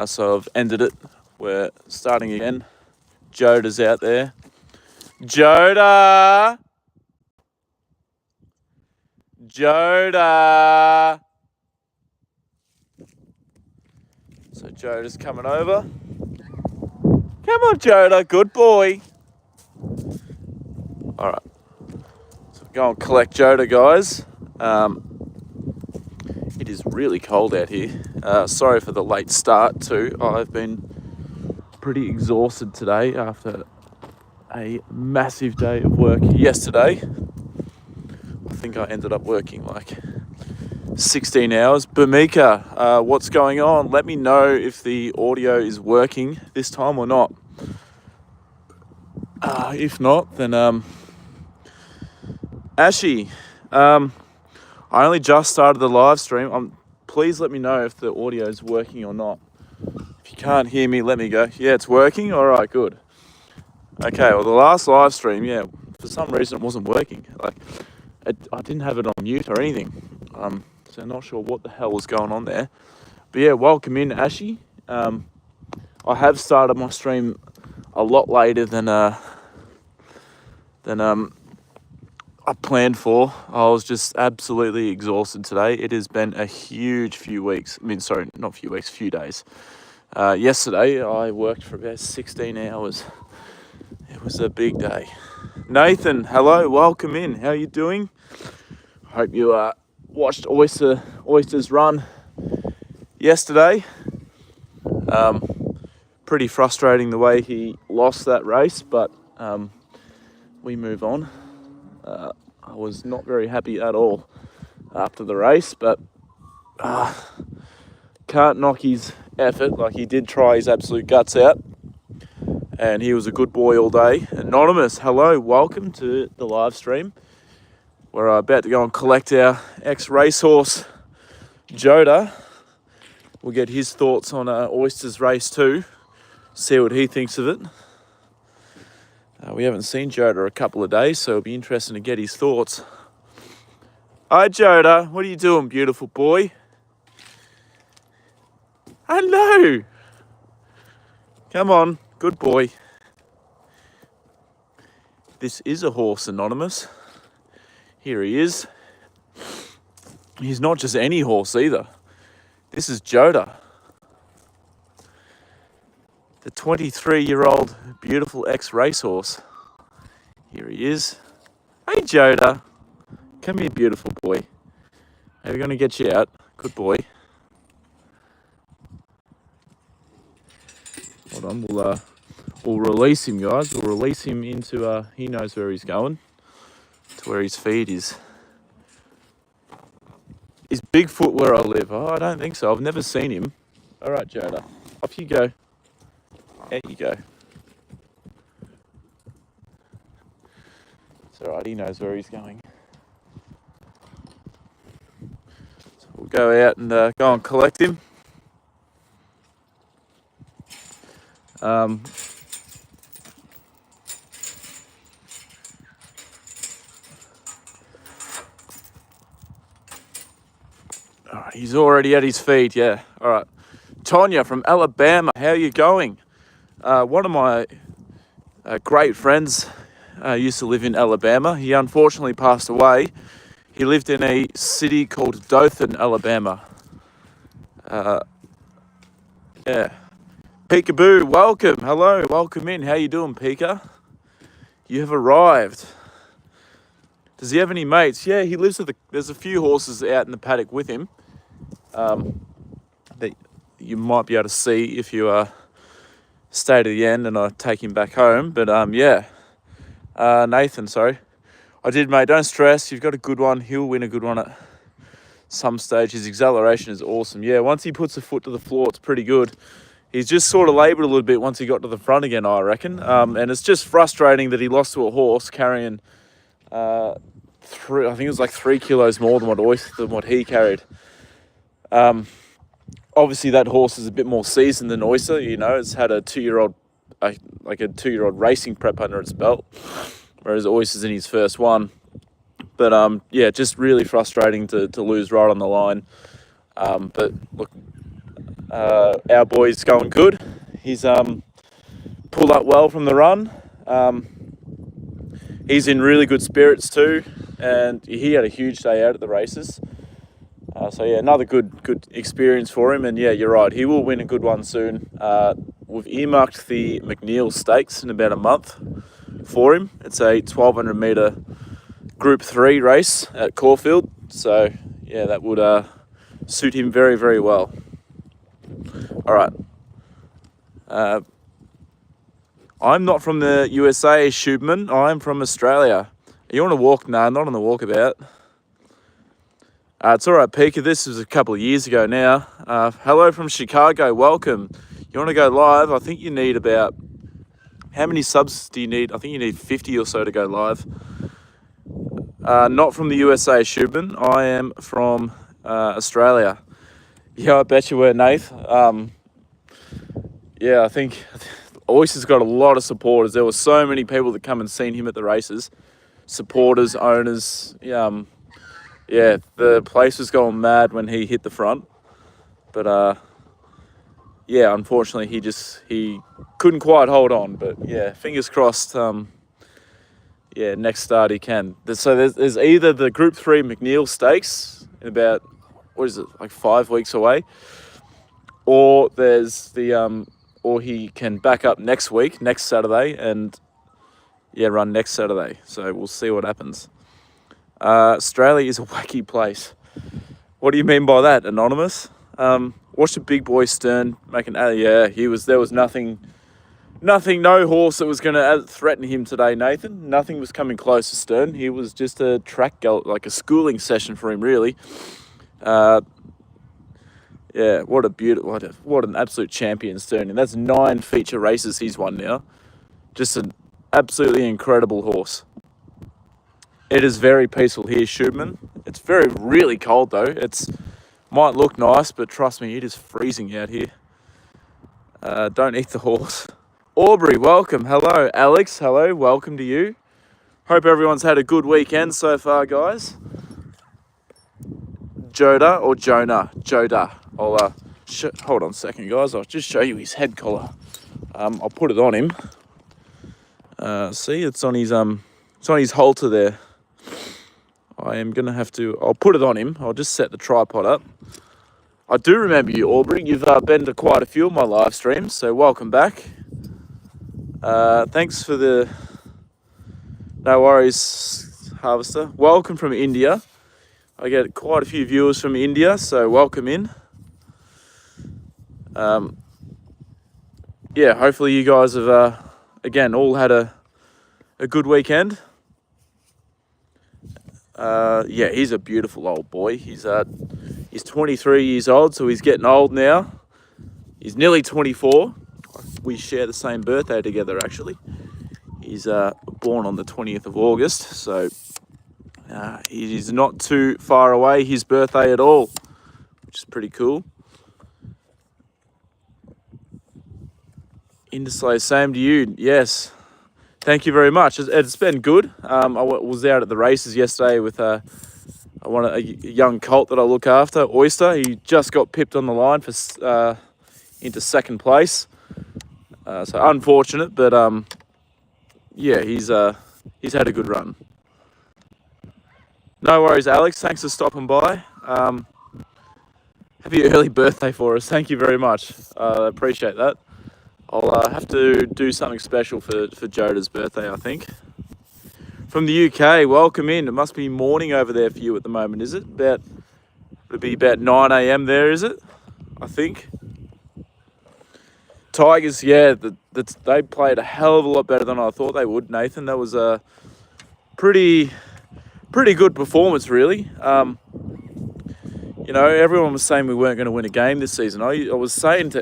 So I've ended it. We're starting again. Joda's out there. Joda! Joda! So Joda's coming over. Come on, Joda. Good boy. All right. So go and collect Joda, guys. It is really cold out here. Sorry for the late start too. I've been pretty exhausted today after a massive day of work yesterday. I think I ended up working like 16 hours. Bamika, what's going on? Let me know if the audio is working this time or not. If not, then Ashy, I only just started the live stream. Please let me know if the audio is working or not. If you can't hear me, let me go. Yeah, it's working? All right, good. Okay, well, the last live stream, yeah, for some reason it wasn't working. I didn't have it on mute or anything. So I'm not sure what the hell was going on there. But yeah, welcome in, Ashy. I have started my stream a lot later than I planned for. I was just absolutely exhausted today. It has been a huge few weeks. Few days. Yesterday, I worked for about 16 hours. It was a big day. Nathan, hello, welcome in. How are you doing? Hope you watched Oyster's run yesterday. Pretty frustrating the way he lost that race, but we move on. I was not very happy at all after the race, but can't knock his effort. Like, he did try his absolute guts out, and he was a good boy all day. Anonymous, hello, welcome to the live stream. We're about to go and collect our ex-racehorse, Joda. We'll get his thoughts on Oyster's race too, see what he thinks of it. We haven't seen Joda a couple of days, so it'll be interesting to get his thoughts. Hi, Joda. What are you doing, beautiful boy? Hello. Come on. Good boy. This is a horse, Anonymous. Here he is. He's not just any horse either. This is Joda. The 23-year-old beautiful ex-racehorse. Here he is. Hey, Joda. Come here, beautiful boy. We're going to get you out. Good boy. Hold on. We'll release him, guys. We'll release him into... he knows where he's going. To where his feed is. Is Bigfoot where I live? Oh, I don't think so. I've never seen him. All right, Joda. Off you go. There you go. It's all right, he knows where he's going. So we'll go out and go and collect him. All right, he's already at his feet, yeah. All right. Tonya from Alabama, how are you going? One of my great friends used to live in Alabama. He unfortunately passed away. He lived in a city called Dothan, Alabama. Yeah. Peekaboo, welcome. Hello, welcome in. How you doing, Pika? You have arrived. Does he have any mates? Yeah, he lives with there's a few horses out in the paddock with him that you might be able to see if you stay to the end and I take him back home. But yeah, Nathan, sorry. I did, mate. Don't stress. You've got a good one. He'll win a good one at some stage. His acceleration is awesome. Yeah, once he puts a foot to the floor, it's pretty good. He's just sort of laboured a little bit once he got to the front again, I reckon. And it's just frustrating that he lost to a horse carrying, I think it was like 3 kilos more than what he carried. Obviously, that horse is a bit more seasoned than Oyster. You know, it's had a 2-year-old, like a 2-year-old racing prep under its belt, whereas Oyster's in his first one. But yeah, just really frustrating to lose right on the line. But look, Our boy's going good. He's pulled up well from the run. He's in really good spirits too, and he had a huge day out at the races. So yeah, another good experience for him. And yeah, you're right, he will win a good one soon. We've earmarked the McNeil Stakes in about a month for him. It's a 1200 metre Group 3 race at Caulfield. So yeah, that would suit him very, very well. All right. I'm not from the USA, Shubman. I'm from Australia. Are you on a walk? No, not on the walkabout. It's all right, Pika. This was a couple of years ago now. Hello from Chicago. Welcome. You want to go live? I think you need about... How many subs do you need? I think you need 50 or so to go live. Not from the USA, Shubman. I am from Australia. Yeah, I bet you were, Nath. Yeah, I think Oyster's got a lot of supporters. There were so many people that come and seen him at the races. Supporters, owners. Yeah, the place was going mad when he hit the front. But yeah, unfortunately, he couldn't quite hold on. But yeah, fingers crossed. Yeah, next start he can. So there's either the Group 3 McNeil Stakes in about, what is it, like 5 weeks away, or there's the or he can back up next week, next Saturday, and yeah, run next Saturday. So we'll see what happens. Australia is a wacky place. What do you mean by that, Anonymous? Watch the big boy Stern making. Yeah, there was nothing, no horse that was going to threaten him today, Nathan. Nothing was coming close to Stern. He was just a track like a schooling session for him, really. Yeah, what an absolute champion, Stern. And that's 9 feature races he's won now. Just an absolutely incredible horse. It is very peaceful here, Shubman. It's really cold though. Might look nice, but trust me, it is freezing out here. Don't eat the horse. Aubrey, welcome. Hello, Alex. Hello, welcome to you. Hope everyone's had a good weekend so far, guys. Joda or Jonah? Joda. I'll hold on a second, guys. I'll just show you his head collar. I'll put it on him. See, it's on his halter there. I am gonna have to. I'll put it on him. I'll just set the tripod up. I do remember you, Aubrey. You've been to quite a few of my live streams, so welcome back. Thanks for the. No worries, Harvester. Welcome from India. I get quite a few viewers from India, so welcome in. Yeah, hopefully you guys have, again, all had a good weekend. Yeah, he's a beautiful old boy. He's 23 years old, so he's getting old now. He's nearly 24. We share the same birthday together, actually. He's born on the 20th of August, so he's not too far away, his birthday at all, which is pretty cool. Indeslay, same to you. Yes. Thank you very much. It's been good. I was out at the races yesterday with a young colt that I look after, Oyster. He just got pipped on the line for into second place. So unfortunate, but yeah, he's had a good run. No worries, Alex. Thanks for stopping by. Happy early birthday for us. Thank you very much. I appreciate that. I'll have to do something special for Joda's birthday, I think. From the UK, welcome in. It must be morning over there for you at the moment, is it? It'll be about 9 a.m. there, is it? I think. Tigers, yeah, they played a hell of a lot better than I thought they would, Nathan. That was a pretty good performance, really. You know, everyone was saying we weren't going to win a game this season. I was saying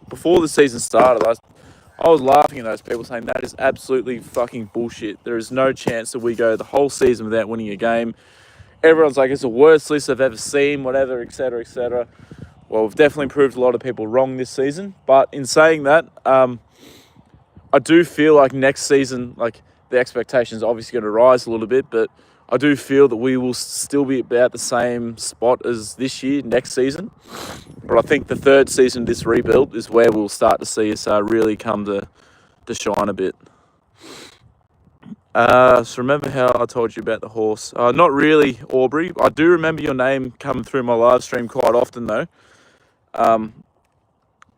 before the season started, I was laughing at those people saying that is absolutely fucking bullshit. There is no chance that we go the whole season without winning a game. Everyone's like, it's the worst list I've ever seen, whatever, etc., etc. Well, we've definitely proved a lot of people wrong this season. But in saying that, I do feel like next season, like the expectations are obviously going to rise a little bit, but I do feel that we will still be about the same spot as this year, next season. But I think the third season of this rebuild is where we'll start to see us really come to shine a bit. So remember how I told you about the horse? Not really, Aubrey. I do remember your name coming through my live stream quite often, though.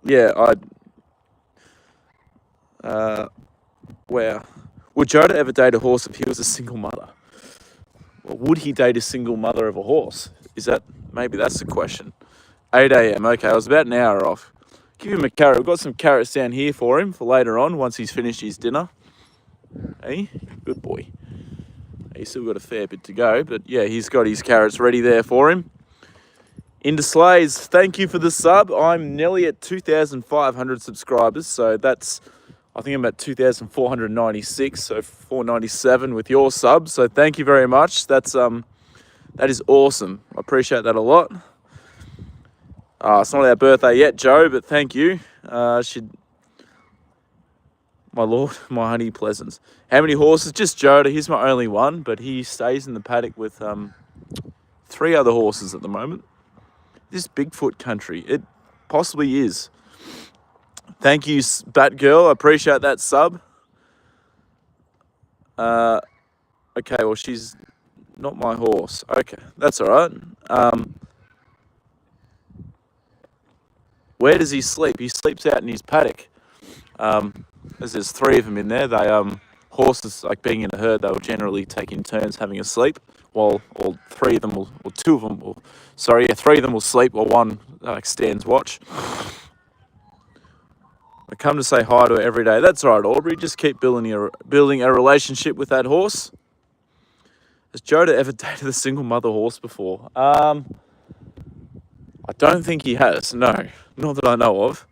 Yeah, wow. Would Joda ever date a horse if he was a single mother? Or would he date a single mother of a horse? Maybe that's the question. 8 a.m. Okay, I was about an hour off. Give him a carrot. We've got some carrots down here for him for later on once he's finished his dinner. Hey, good boy. He's still got a fair bit to go, but yeah, he's got his carrots ready there for him. Into Slays, thank you for the sub. I'm nearly at 2,500 subscribers, so I think I'm at 2,496, so 497 with your sub. So thank you very much. That is awesome. I appreciate that a lot. It's not our birthday yet, Joe, but thank you. My lord, my honey pleasants. How many horses? Just Joda. He's my only one, but he stays in the paddock with 3 other horses at the moment. This Bigfoot country, it possibly is. Thank you, Batgirl. I appreciate that sub. Okay, well, she's not my horse. Okay, that's all right. Where does he sleep? He sleeps out in his paddock. As there's 3 of them in there. Horses, like being in a herd, they will generally take in turns having a sleep. While all 3 of them will, or 2 of them will, 3 of them will sleep while one stands watch. I come to say hi to her every day. That's all right, Aubrey. Just keep building a relationship with that horse. Has Joda ever dated a single mother horse before? I don't think he has. No, not that I know of.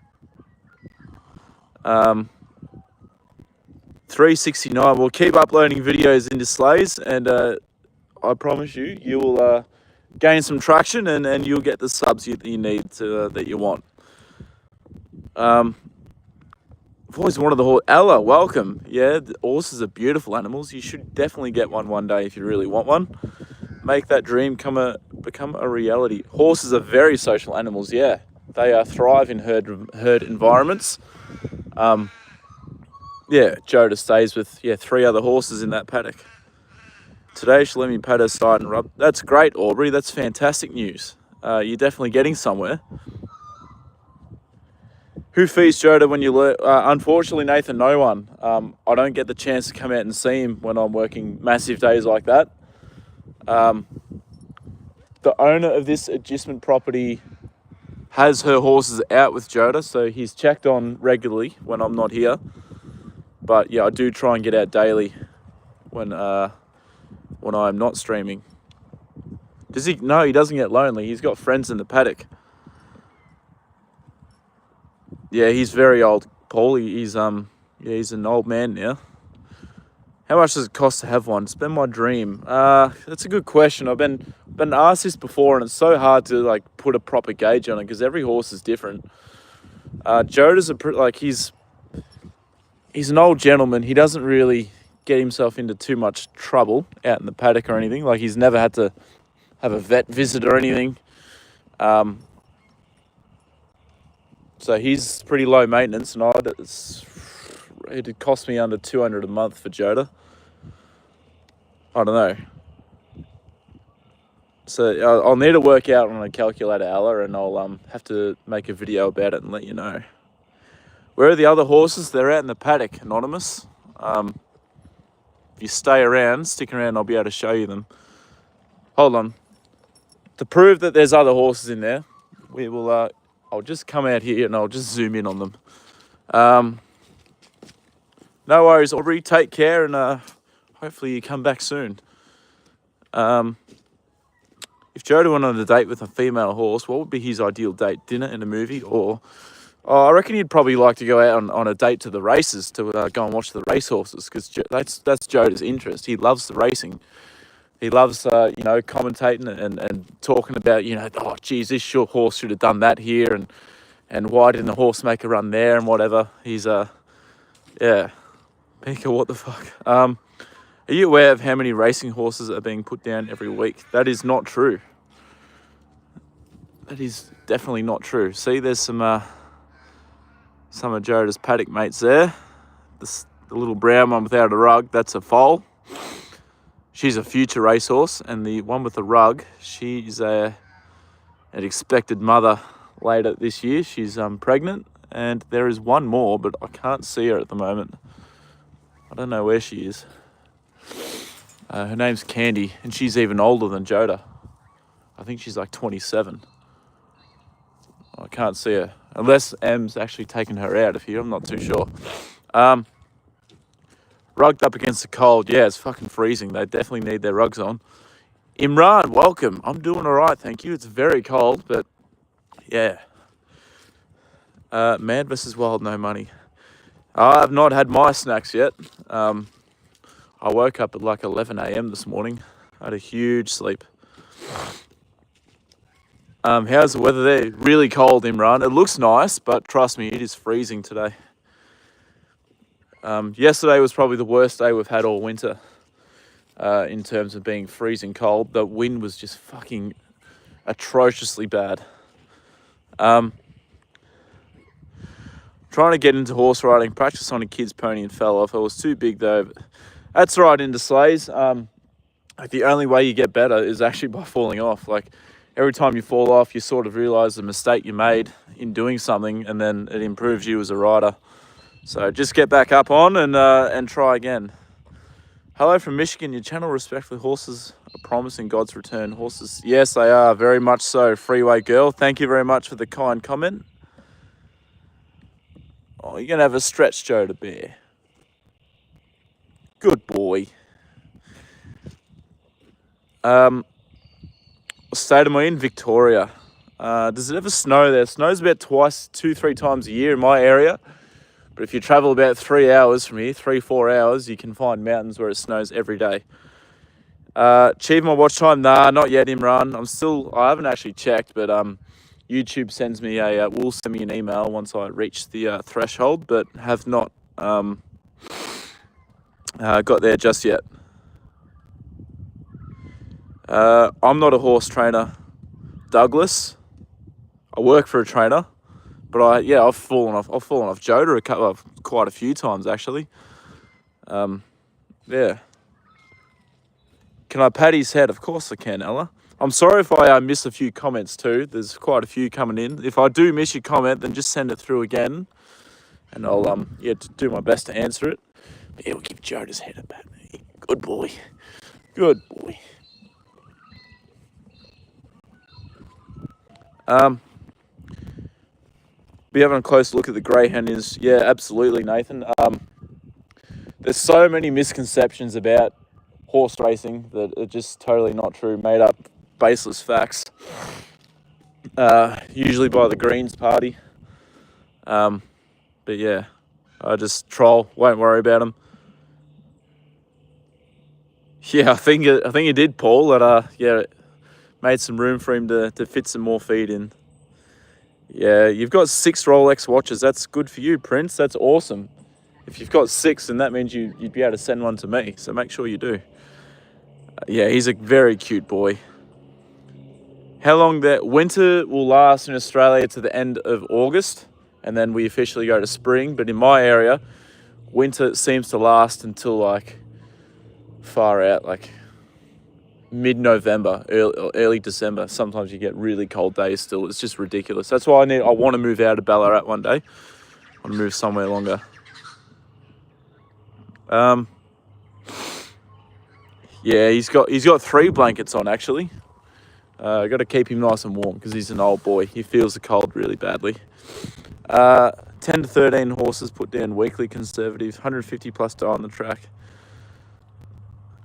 369. We'll keep uploading videos into Slays, and I promise you will gain some traction, and you'll get the subs that you need that you want. I've always wanted the horse. Ella, welcome. Yeah, the horses are beautiful animals. You should definitely get one day if you really want one. Make that dream become a reality. Horses are very social animals. Yeah, they thrive in herd environments. Yeah, Joda stays with 3 other horses in that paddock. Today she'll let me pat her side and rub. That's great, Aubrey. That's fantastic news. You're definitely getting somewhere. Who feeds Joda when you learn? Unfortunately, Nathan, no one. I don't get the chance to come out and see him when I'm working massive days like that. The owner of this adjustment property has her horses out with Joda, so he's checked on regularly when I'm not here. But yeah, I do try and get out daily when I'm not streaming. Does he? No, he doesn't get lonely. He's got friends in the paddock. Yeah, he's very old, Paul. He's an old man now. How much does it cost to have one? It's been my dream. That's a good question. I've been asked this before, and it's so hard to put a proper gauge on it because every horse is different. Joda's he's an old gentleman. He doesn't really get himself into too much trouble out in the paddock or anything. He's never had to have a vet visit or anything. So he's pretty low maintenance, and it'd cost me under 200 a month for Joda. I don't know. So I'll need to work out on a calculator, Ella, and I'll have to make a video about it and let you know. Where are the other horses? They're out in the paddock, Anonymous. If you stick around, I'll be able to show you them. Hold on. To prove that there's other horses in there, we will. I'll just come out here and I'll just zoom in on them. No worries, Aubrey. Take care, and hopefully you come back soon. If Joda went on a date with a female horse, what would be his ideal date? Dinner and a movie, or I reckon he'd probably like to go out on a date to the races to go and watch the racehorses, because that's Joda's interest. He loves the racing. He loves commentating and talking about oh geez, this horse should have done that here, and why didn't the horse make a run there and whatever. He's Pika, what the fuck? Are Are you aware of how many racing horses are being put down every week? That is not true. That is definitely not true. See, there's some of Joda's paddock mates there. The little brown one without a rug, that's a foal. She's a future racehorse, and the one with the rug, she's an expected mother later this year. She's pregnant, and there is one more, but I can't see her at the moment. I don't know where she is. Her name's Candy, and she's even older than Joda. I think she's like 27. I can't see her, unless M's actually taken her out of here. I'm not too sure. Rugged up against the cold. Yeah, it's fucking freezing. They definitely need their rugs on. Imran, welcome. I'm doing all right, thank you. It's very cold, but yeah. Mad versus Wild, no money. I have not had my snacks yet. I woke up at like 11 a.m. this morning. I had a huge sleep. How's the weather there? Really cold, Imran. It looks nice, but trust me, it is freezing today. Yesterday was probably the worst day we've had all winter in terms of being freezing cold. The wind was just fucking atrociously bad. Trying to get into horse riding, practice on a kid's pony and fell off. I was too big though. That's right into sleighs. Like the only way you get better is actually by falling off. Like every time you fall off, you sort of realise the mistake you made in doing something, and then it improves you as a rider. So just get back up on and try again. Hello from Michigan. Your channel, respectfully, horses are promising God's return. Horses, yes, they are, very much so. Freeway girl, thank you very much for the kind comment. Oh, you're going to have a stretch, Joda Bear. Good boy. What state am I in? Victoria. Does it ever snow there? It snows about 2-3 times a year in my area. But if you travel about 3 hours from here, 3-4 hours, you can find mountains where it snows every day. Achieve my watch time? Nah, not yet, Imran. I haven't actually checked, but YouTube sends me will send me an email once I reach the threshold, but have not got there just yet. I'm not a horse trainer, Douglas. I work for a trainer. But I've fallen off Joda quite a few times actually. Yeah. Can I pat his head? Of course I can, Ella. I'm sorry if I miss a few comments too. There's quite a few coming in. If I do miss your comment, then just send it through again, and I'll do my best to answer it. But yeah, we'll give Joda's head a pat. Good boy. Good boy. Be having a close look at the greyhound is, yeah, absolutely, Nathan. There's so many misconceptions about horse racing that are just totally not true, made up, baseless facts. Usually by the Greens party. But yeah, I just troll, won't worry about them. Yeah, I think it did, Paul. That made some room for him to fit some more feed in. Yeah, you've got 6 Rolex watches. That's good for you, Prince. That's awesome. If you've got 6, then that means you'd be able to send one to me. So make sure you do. Yeah, he's a very cute boy. How long that winter will last in Australia to the end of August, and then we officially go to spring. But in my area, winter seems to last until like far out, like mid-November, early December. Sometimes you get really cold days still. It's just ridiculous. That's why I want to move out of Ballarat one day. I want to move somewhere longer. Yeah, he's got 3 blankets on actually. Got to keep him nice and warm because he's an old boy. He feels the cold really badly. 10 to 13 horses put down weekly, conservative, 150 plus die on the track.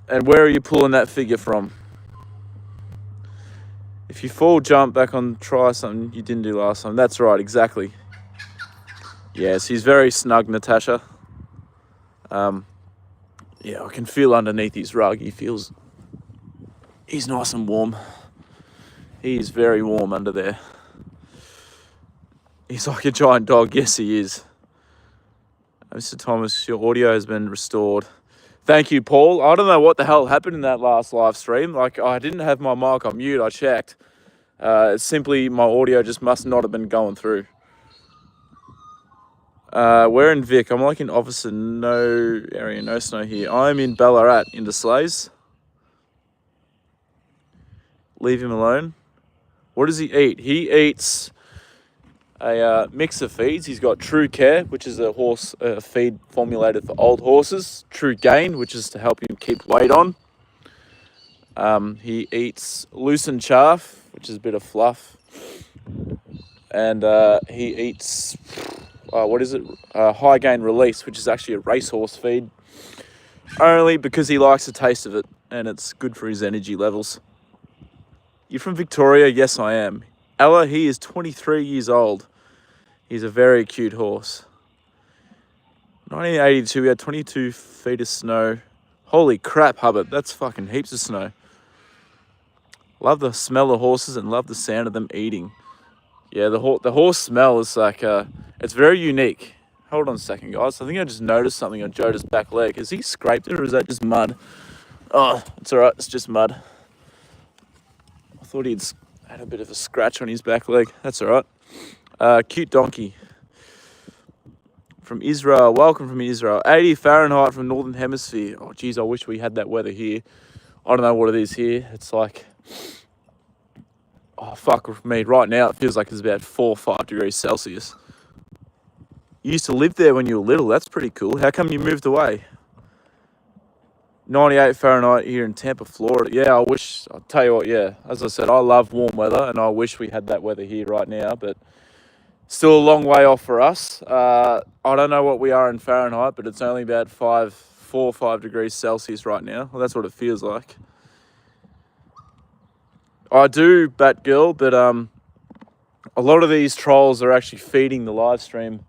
And where are you pulling that figure from? If you fall, jump back on, try something you didn't do last time. That's right, exactly. Yes, he's very snug, Natasha. Yeah, I can feel underneath his rug. He's nice and warm. He's very warm under there. He's like a giant dog. Yes, he is. Mr. Thomas, your audio has been restored. Thank you, Paul. I don't know what the hell happened in that last live stream. Like, I didn't have my mic on mute. I checked. It's simply my audio just must not have been going through. We're in Vic. I'm like in officer, no area, no snow here. I'm in Ballarat, in the Sleighs. Leave him alone. What does he eat? He eats a mix of feeds. He's got True Care, which is a horse feed formulated for old horses. True Gain, which is to help him keep weight on. He eats Loosen Chaff, which is a bit of fluff. And he eats, High Gain Release, which is actually a racehorse feed. Only because he likes the taste of it, and it's good for his energy levels. You're from Victoria? Yes, I am. Ella, he is 23 years old. He's a very cute horse. 1982, we had 22 feet of snow. Holy crap, Hubbard, that's fucking heaps of snow. Love the smell of horses and love the sound of them eating. Yeah, the horse smell is like, it's very unique. Hold on a second, guys. I think I just noticed something on Joda's back leg. Has he scraped it or is that just mud? Oh, it's all right. It's just mud. I thought he'd had a bit of a scratch on his back leg. That's all right. Cute donkey. From Israel. Welcome from Israel. 80 Fahrenheit from Northern Hemisphere. Oh, geez, I wish we had that weather here. I don't know what it is here. It's like, oh, fuck me. Right now, it feels like it's about 4 or 5 degrees Celsius. You used to live there when you were little. That's pretty cool. How come you moved away? 98 Fahrenheit here in Tampa, Florida. Yeah, I wish, I'll tell you what, yeah. As I said, I love warm weather, and I wish we had that weather here right now, but still a long way off for us. I don't know what we are in Fahrenheit, but it's only about 4 or 5 degrees Celsius right now. Well, that's what it feels like. I do, Batgirl, but a lot of these trolls are actually feeding the live stream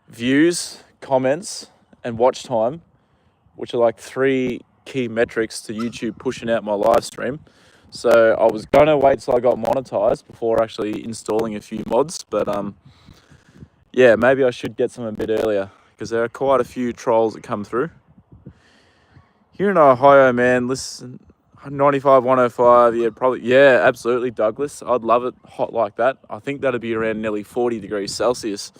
views, comments, and watch time, which are like 3 key metrics to YouTube pushing out my live stream. So I was going to wait till I got monetized before actually installing a few mods, but yeah, maybe I should get some a bit earlier because there are quite a few trolls that come through. Here in Ohio, man, listen, 95, 105, yeah, probably, yeah, absolutely, Douglas. I'd love it hot like that. I think that'd be around nearly 40 degrees Celsius,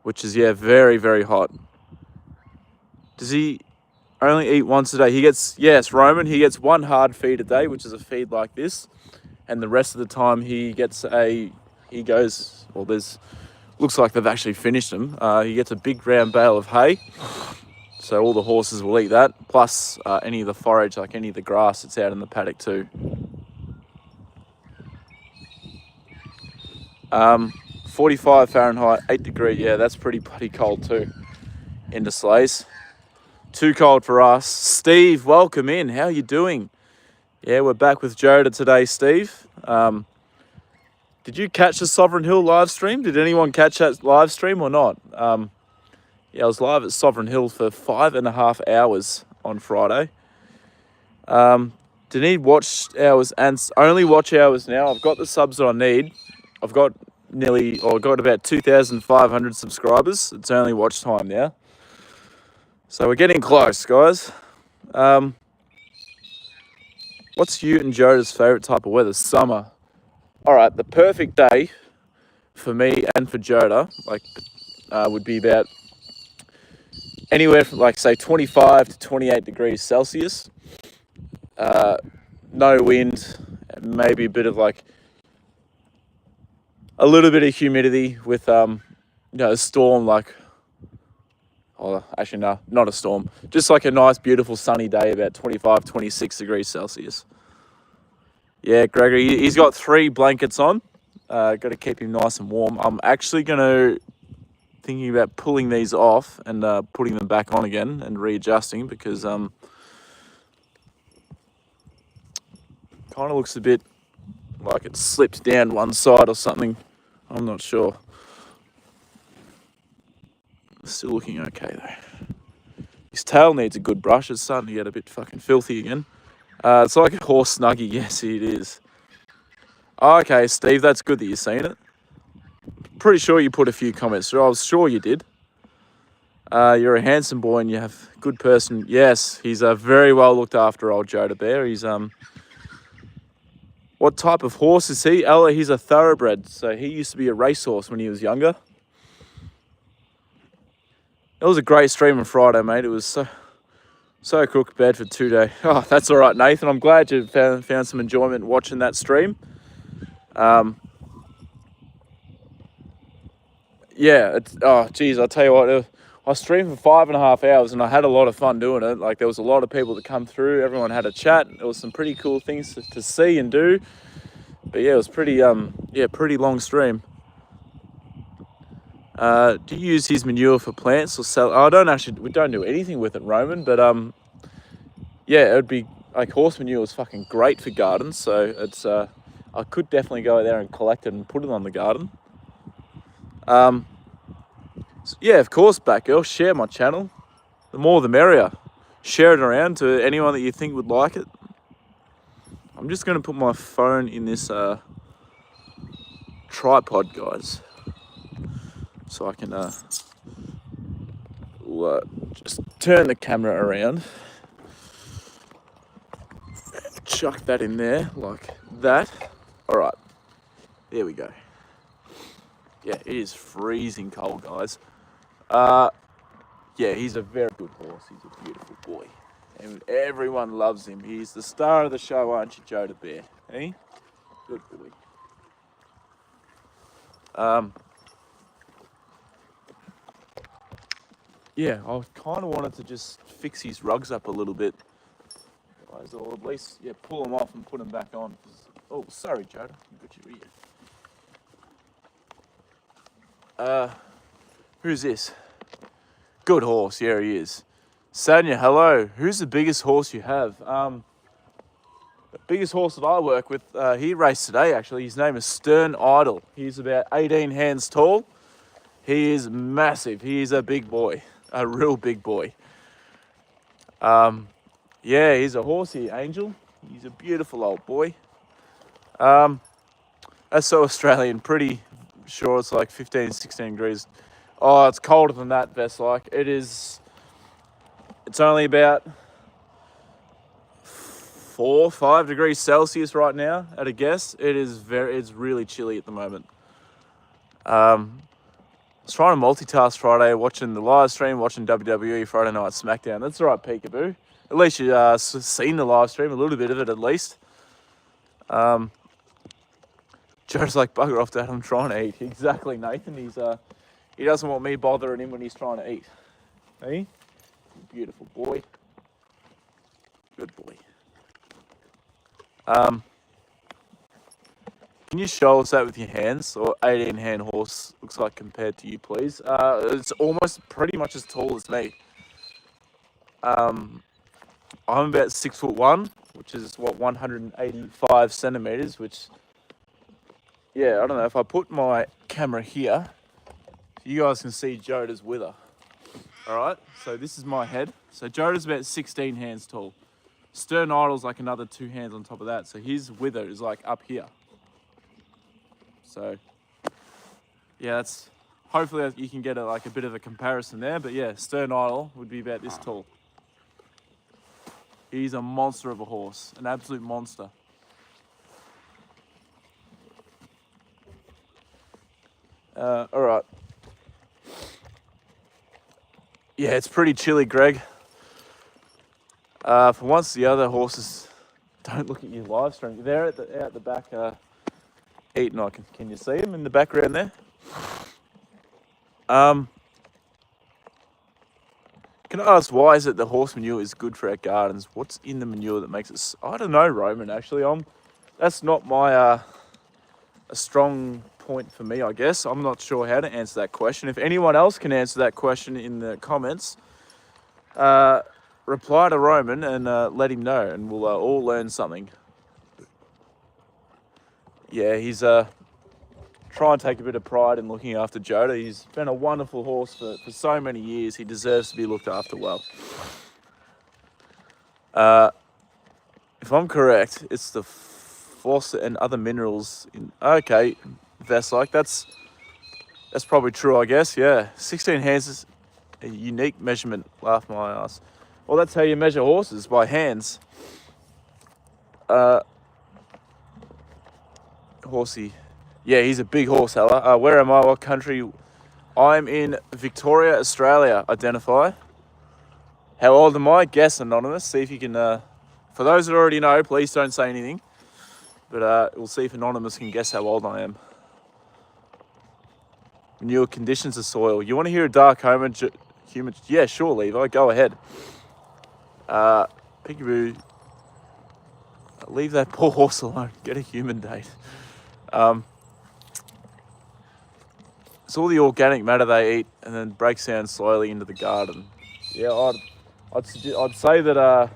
which is, yeah, very, very hot. Does he only eat once a day? He gets, yes, Roman, he gets 1 hard feed a day, which is a feed like this. And the rest of the time he gets looks like they've actually finished them. He gets a big round bale of hay. So all the horses will eat that, plus any of the forage, like any of the grass that's out in the paddock too. 45 Fahrenheit, 8 degree. Yeah, that's pretty bloody cold too. Into Sleighs. Too cold for us. Steve, welcome in. How are you doing? Yeah, we're back with Joda today, Steve. Did you catch the Sovereign Hill live stream? Did anyone catch that live stream or not? Yeah, I was live at Sovereign Hill for 5.5 hours on Friday. Do need watch hours and only watch hours now. I've got the subs that I need. I've got about 2,500 subscribers. It's only watch time now. So we're getting close, guys. What's you and Joda's favourite type of weather? Summer. All right, the perfect day for me and for Joda, would be about anywhere from, say, 25 to 28 degrees Celsius. No wind, maybe a bit of, a little bit of humidity with, a storm, actually, no, not a storm. Just like a nice, beautiful, sunny day, about 25, 26 degrees Celsius. Yeah, Gregory, he's got 3 blankets on. Got to keep him nice and warm. I'm actually thinking about pulling these off and putting them back on again and readjusting because kind of looks a bit like it slipped down one side or something. I'm not sure. Still looking okay though. His tail needs a good brush. It's starting to get a bit fucking filthy again. It's like a horse snuggie. Yes, it is. Okay, Steve, that's good that you've seen it. Pretty sure you put a few comments through. I was sure you did. You're a handsome boy and you have a good person. Yes, he's very well looked after, old Joda Bear. He's what type of horse is he? Ella, he's a thoroughbred. So he used to be a racehorse when he was younger. It was a great stream on Friday, mate. It was so cooked bed for 2 days. Oh, that's all right, Nathan. I'm glad you found some enjoyment watching that stream. Yeah, oh, geez, I'll tell you what. I streamed for 5.5 hours and I had a lot of fun doing it. Like, there was a lot of people that come through. Everyone had a chat. There was some pretty cool things to see and do. But yeah, it was pretty pretty long stream. Do you use his manure for plants or sell? Oh, we don't do anything with it, Roman. But yeah, it would be like horse manure is fucking great for gardens. So it's I could definitely go there and collect it and put it on the garden. So yeah, of course, Batgirl, share my channel. The more the merrier. Share it around to anyone that you think would like it. I'm just going to put my phone in this tripod, guys. So I can just turn the camera around. Chuck that in there like that. All right, there we go. Yeah, it is freezing cold, guys. Yeah, he's a very good horse. He's a beautiful boy. And everyone loves him. He's the star of the show, aren't you, Joda Bear? Eh? Good boy. Yeah, I kind of wanted to just fix his rugs up a little bit. Guys, or at least, yeah, pull them off and put them back on. Oh, sorry, Joda. Got your ear. Who's this? Good horse, yeah, he is. Sanya, hello. Who's the biggest horse you have? The biggest horse that I work with, he raced today, actually. His name is Stern Idol. He's about 18 hands tall. He is massive. He is a big boy, a real big boy. Yeah, he's a horsey, Angel. He's a beautiful old boy. That's so Australian. Pretty sure it's like 15, 16 degrees. Oh, it's colder than that, Vest. Like, it's only about 4 or 5 degrees Celsius right now at a guess. It's really chilly at the moment. I was trying to multitask Friday, watching the live stream, watching WWE Friday Night SmackDown. That's all right, peekaboo. At least you've seen the live stream, a little bit of it at least. Joe's like, bugger off, Dad, I'm trying to eat. Exactly, Nathan. He doesn't want me bothering him when he's trying to eat. Hey? Beautiful boy. Good boy. Can you show us that with your hands? Or 18-hand horse looks like compared to you, please? It's almost pretty much as tall as me. I'm about 6'1", which is what, 185 centimeters, which, yeah, I don't know, if I put my camera here, you guys can see Joda's wither. All right, so this is my head. So Joda's about 16 hands tall. Stern Idol's like another 2 hands on top of that. So his wither is like up here. So yeah, that's, hopefully you can get a bit of a comparison there. But yeah, Stern Idol would be about this tall. He's a monster of a horse, an absolute monster. All right. Yeah, it's pretty chilly, Greg. For once, the other horses don't look at your live stream. They're out the back eating. Can you see them in the background there? Can I ask, why is it the horse manure is good for our gardens? What's in the manure that makes it? I don't know, Roman. Actually, that's not my a strong point for me, I guess. I'm not sure how to answer that question. If anyone else can answer that question in the comments, reply to Roman and let him know, and we'll all learn something. Yeah, he's try and take a bit of pride in looking after Joda. He's been a wonderful horse for so many years. He deserves to be looked after well. If I'm correct, it's the phosphate and other minerals in. Okay, that's probably true, I guess. Yeah, 16 hands is. a unique measurement. Laugh my ass. Well, that's how you measure horses, by hands. Horsey. Yeah, he's a big horse, Ella. Where am I? What country? I'm in Victoria, Australia. Identify. How old am I? Guess, anonymous. See if you can... for those that already know, please don't say anything. But we'll see if anonymous can guess how old I am. Manure conditions of soil. You want to hear a dark human? Yeah, sure, Levi. Go ahead. Peekaboo. Leave that poor horse alone. Get a human date. It's all the organic matter they eat and then breaks down slowly into the garden. Yeah, I'd say that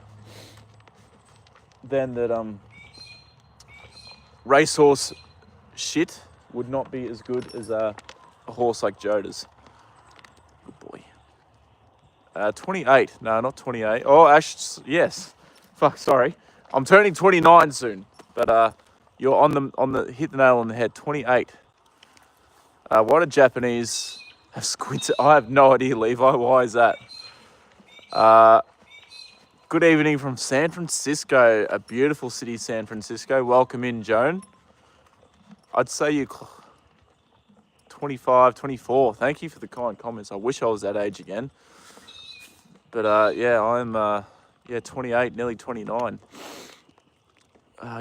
racehorse shit would not be as good as a horse like Joda's. Good boy. 28. No, not 28. Oh, actually, yes. Fuck, sorry. I'm turning 29 soon. But you're on the hit the nail on the head. 28. Why do Japanese have squinted? I have no idea, Levi. Why is that? Good evening from San Francisco, a beautiful city, San Francisco. Welcome in, Joan. I'd say you're 25, 24. Thank you for the kind comments. I wish I was that age again. But yeah, I'm 28, nearly 29.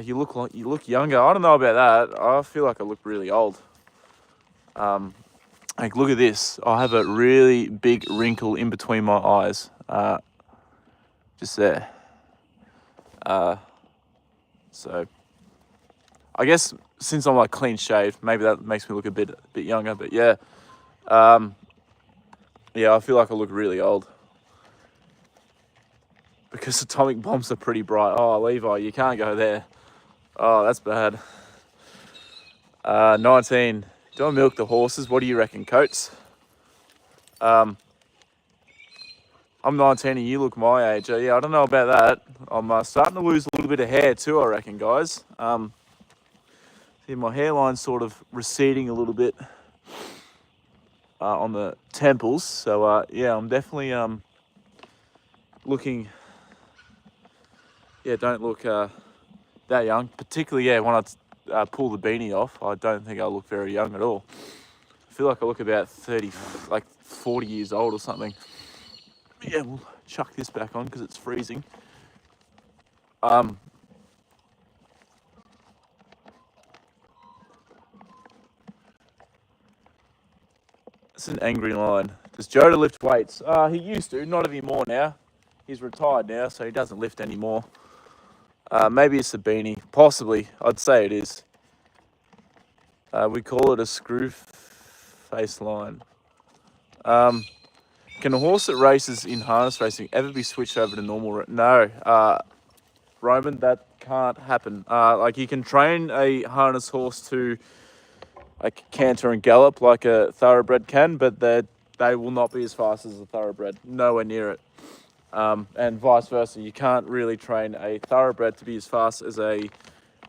You look younger. I don't know about that. I feel like I look really old. Like, look at this. I have a really big wrinkle in between my eyes. Just there. So I guess since I'm like clean shaved, maybe that makes me look a bit younger. But yeah, I feel like I look really old because atomic bombs are pretty bright. Oh, Levi, you can't go there. Oh, that's bad. 19. Do I milk the horses? What do you reckon, Coates? I'm 19 and you look my age. Yeah, I don't know about that. I'm starting to lose a little bit of hair too, I reckon, guys. See, my hairline's sort of receding a little bit on the temples. So, yeah, I'm definitely looking... Yeah, don't look that young. Particularly, yeah, when I pull the beanie off, I don't think I look very young at all. I feel like I look about 30, like 40 years old or something. Yeah, we'll chuck this back on because it's freezing. It's an angry line. Does Joda lift weights? He used to, not anymore now. He's retired now, so he doesn't lift anymore. Maybe it's the beanie. Possibly. I'd say it is. We call it a screw face line. Can a horse that races in harness racing ever be switched over to normal? No. Roman, that can't happen. Like, you can train a harness horse to like canter and gallop like a thoroughbred can, but they will not be as fast as a thoroughbred. Nowhere near it. And vice versa. You can't really train a thoroughbred to be as fast as a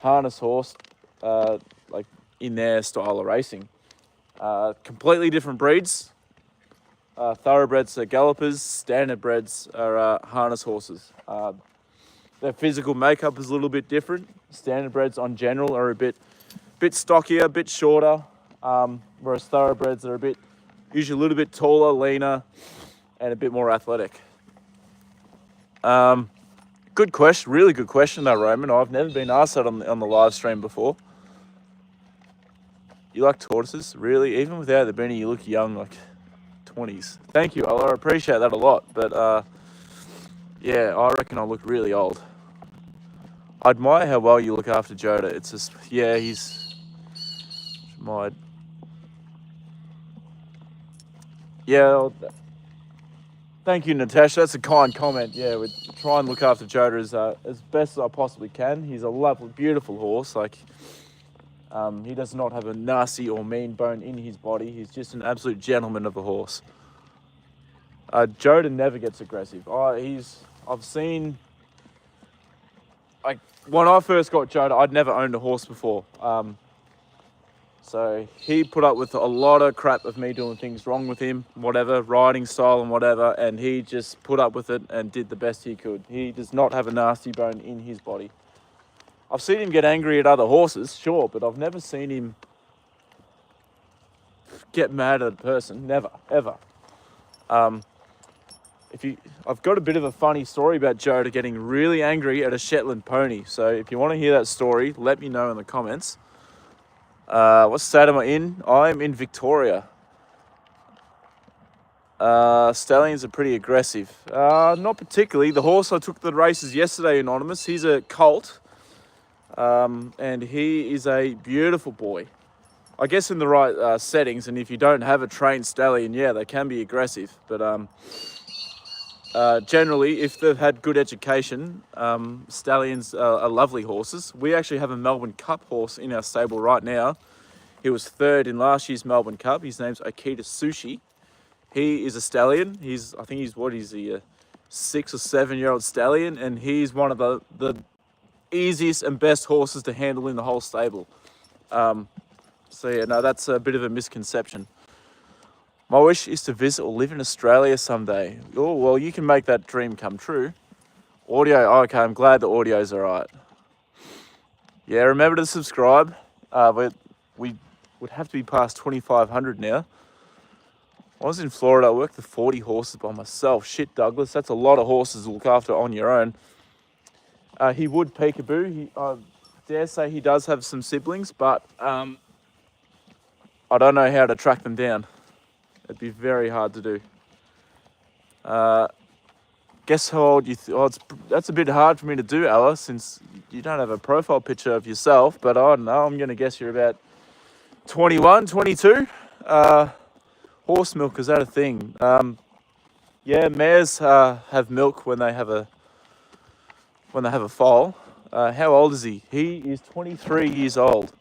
harness horse, like in their style of racing. Completely different breeds. Thoroughbreds are gallopers. Standardbreds are harness horses. Their physical makeup is a little bit different. Standardbreds, on general, are a bit stockier, a bit shorter, whereas thoroughbreds are usually a little bit taller, leaner, and a bit more athletic. Good question, really good question though, Roman. I've never been asked that on the live stream before. You like tortoises? Really? Even without the beanie, you look young, like 20s. Thank you, Ella. I appreciate that a lot. But yeah, I reckon I look really old. I admire how well you look after Joda. It's just, yeah, he's admired. Yeah, thank you, Natasha. That's a kind comment. Yeah, we try and look after Joda as best as I possibly can. He's a lovely, beautiful horse. Like, he does not have a nasty or mean bone in his body. He's just an absolute gentleman of a horse. Joda never gets aggressive. I've seen, like, when I first got Joda, I'd never owned a horse before. So he put up with a lot of crap of me doing things wrong with him, whatever, riding style and whatever, and he just put up with it and did the best he could. He does not have a nasty bone in his body. I've seen him get angry at other horses, sure, but I've never seen him get mad at a person. Never, ever. I've got a bit of a funny story about Joda getting really angry at a Shetland pony. So if you want to hear that story, let me know in the comments. What state am I in? I'm in Victoria. Stallions are pretty aggressive. Not particularly. The horse I took the races yesterday, Anonymous, he's a colt. And he is a beautiful boy. I guess in the right settings, and if you don't have a trained stallion, yeah, they can be aggressive. But generally, if they've had good education, stallions are lovely horses. We actually have a Melbourne Cup horse in our stable right now. He was third in last year's Melbourne Cup. His name's Akita Sushi. He is a stallion. I think he's a 6 or 7 year old stallion, and he's one of the easiest and best horses to handle in the whole stable. So yeah, no, that's a bit of a misconception. My wish is to visit or live in Australia someday. Oh, well, you can make that dream come true. Audio, okay, I'm glad the audio's all right. Yeah, remember to subscribe. We would have to be past 2,500 now. I was in Florida, I worked the 40 horses by myself. Shit, Douglas, that's a lot of horses to look after on your own. He would peekaboo. I dare say he does have some siblings, but I don't know how to track them down. It'd be very hard to do. Guess how old you... that's a bit hard for me to do, Ella, since you don't have a profile picture of yourself, but I don't know, I'm going to guess you're about 21, 22. Horse milk, is that a thing? Yeah, mares have milk when they have a foal. How old is he? He is 23 years old.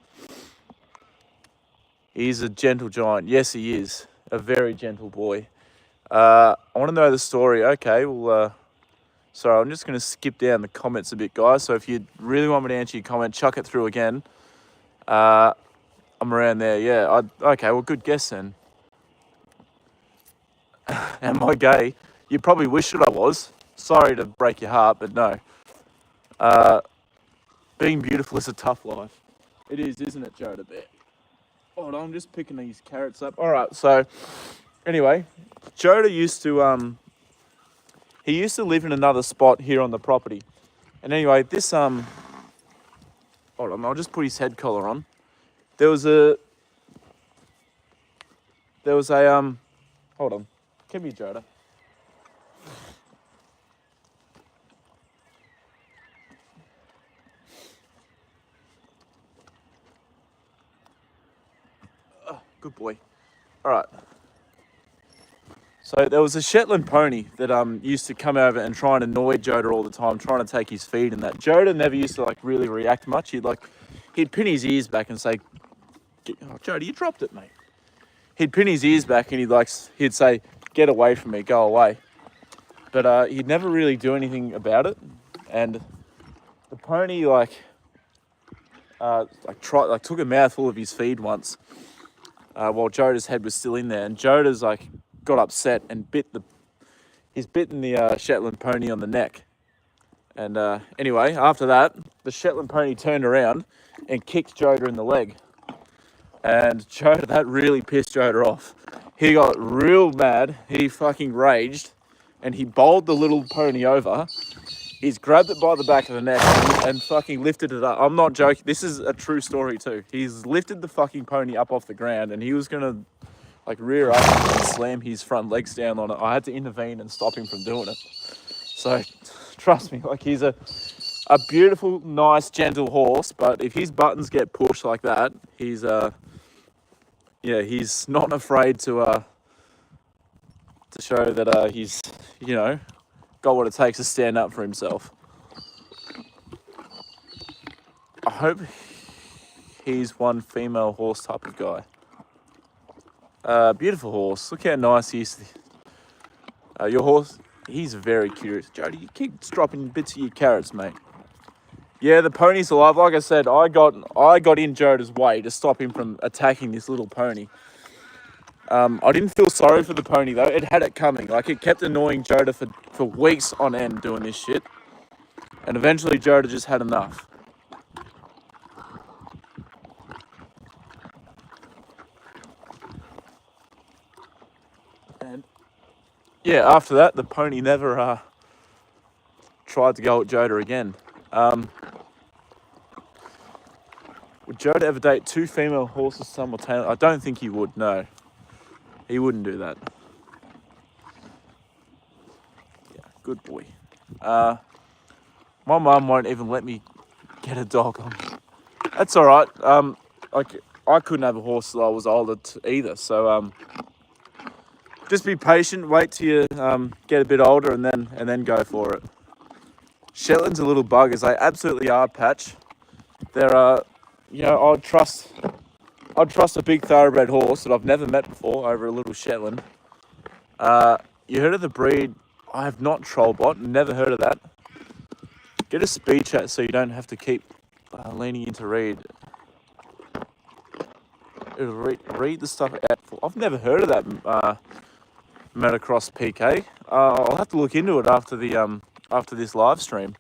He's a gentle giant. Yes, he is. A very gentle boy. I want to know the story. Okay, well, sorry, I'm just going to skip down the comments a bit, guys. So if you really want me to answer your comment, chuck it through again. I'm around there, yeah. Okay, well, good guess then. Am I gay? You probably wish that I was. Sorry to break your heart, but no. Being beautiful is a tough life. It is, isn't it, Joda Bear? Hold on, I'm just picking these carrots up. All right, so anyway, Joda used to he used to live in another spot here on the property. And anyway, this hold on, I'll just put his head collar on. There was a hold on. Come here, Joda. Oh, good boy. All right. So there was a Shetland pony that used to come over and try and annoy Joda all the time, trying to take his feed and that. Joda never used to really react much. He'd pin his ears back and say, "Oh, Joda, you dropped it, mate." He'd pin his ears back and he'd say, "Get away from me, go away." But he'd never really do anything about it. And the pony took a mouthful of his feed once while Joda's head was still in there, and Joda's got upset and he's bitten the Shetland pony on the neck. And anyway, after that, the Shetland pony turned around and kicked Joda in the leg. And Joda, that really pissed Joda off. He got real mad. He fucking raged, and he bowled the little pony over. He's grabbed it by the back of the neck and fucking lifted it up. I'm not joking. This is a true story too. He's lifted the fucking pony up off the ground, and he was gonna rear up and slam his front legs down on it. I had to intervene and stop him from doing it. So trust me, he's a beautiful, nice, gentle horse, but if his buttons get pushed like that, he's not afraid to show that he's got what it takes to stand up for himself. I hope he's one female horse type of guy. Beautiful horse. Look how nice he is. Your horse, he's very curious. Jody, you keep dropping bits of your carrots, mate. Yeah, the pony's alive. Like I said, I got in Joda's way to stop him from attacking this little pony. I didn't feel sorry for the pony though. It had it coming. Like, it kept annoying Joda for weeks on end doing this shit. And eventually Joda just had enough. And yeah, after that, the pony never tried to go at Joda again. Would Joda ever date 2 female horses simultaneously? I don't think he would, no. He wouldn't do that. Yeah, good boy. My mum won't even let me get a dog on. That's all right. Like, I couldn't have a horse till I was older either. So just be patient. Wait till you get a bit older, and then go for it. Shetlands are little buggers. They absolutely are, Patch. They're I'd trust a big thoroughbred horse that I've never met before over a little Shetland. You heard of the breed? I have not. Trollbot. Never heard of that. Get a speed chat so you don't have to keep leaning into read. It'll read the stuff out. I've never heard of that Metacross PK. I'll have to look into it after this live stream.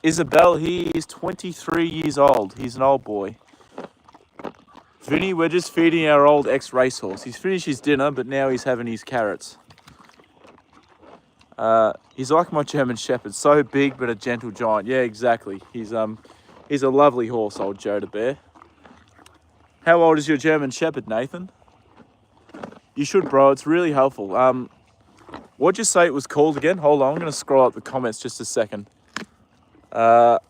Isabel, he is 23 years old. He's an old boy. Vinny, we're just feeding our old ex-racehorse. He's finished his dinner, but now he's having his carrots. He's like my German Shepherd, so big but a gentle giant. Yeah, exactly. He's a lovely horse, old Joda Bear. How old is your German Shepherd, Nathan? You should, bro. It's really helpful. What'd you say it was called again? Hold on, I'm going to scroll up the comments just a second. Get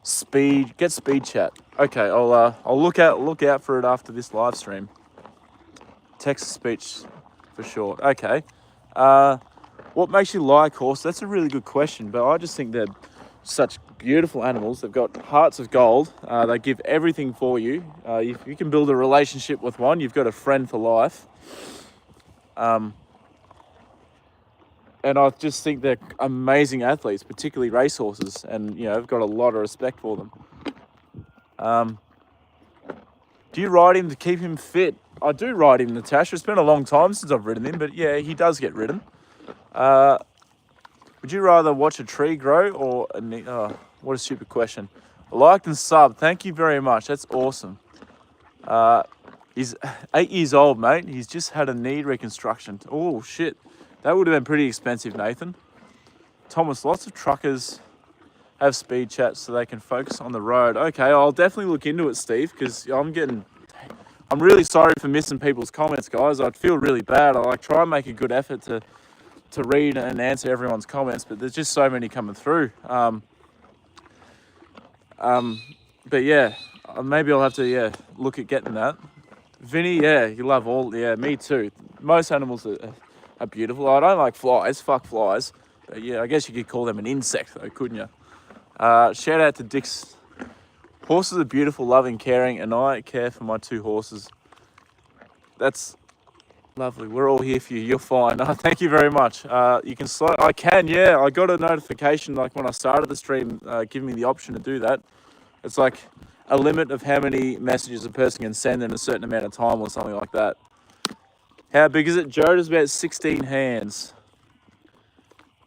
speed chat. Okay, I'll look out for it after this live stream. Text to speech for short. Okay. What makes you like horse? That's a really good question, but I just think they're such beautiful animals. They've got hearts of gold. They give everything for you. If you can build a relationship with one, you've got a friend for life. And I just think they're amazing athletes, particularly racehorses, and I've got a lot of respect for them. Do you ride him to keep him fit? I do ride him, Natasha. It's been a long time since I've ridden him, but yeah, he does get ridden. Would you rather watch a tree grow or what a stupid question. Liked and sub. Thank you very much. That's awesome. He's 8 years old, mate. He's just had a knee reconstruction. Oh, shit. That would have been pretty expensive, Nathan. Thomas, lots of truckers have speed chats so they can focus on the road. Okay, I'll definitely look into it, Steve, because I'm really sorry for missing people's comments, guys. I'd feel really bad. I try and make a good effort to read and answer everyone's comments, but there's just so many coming through. But yeah, maybe I'll have to look at getting that. Vinny, yeah, you love all. Yeah, me too. Most animals are beautiful. I don't like flies. Fuck flies. But yeah, I guess you could call them an insect though, couldn't you? Shout out to Dick's. Horses are beautiful, loving, caring, and I care for my 2 horses. That's lovely. We're all here for you. You're fine. Thank you very much. You can slide. I can, yeah. I got a notification like when I started the stream, giving me the option to do that. It's like a limit of how many messages a person can send in a certain amount of time or something like that. How big is it? Joda's about 16 hands.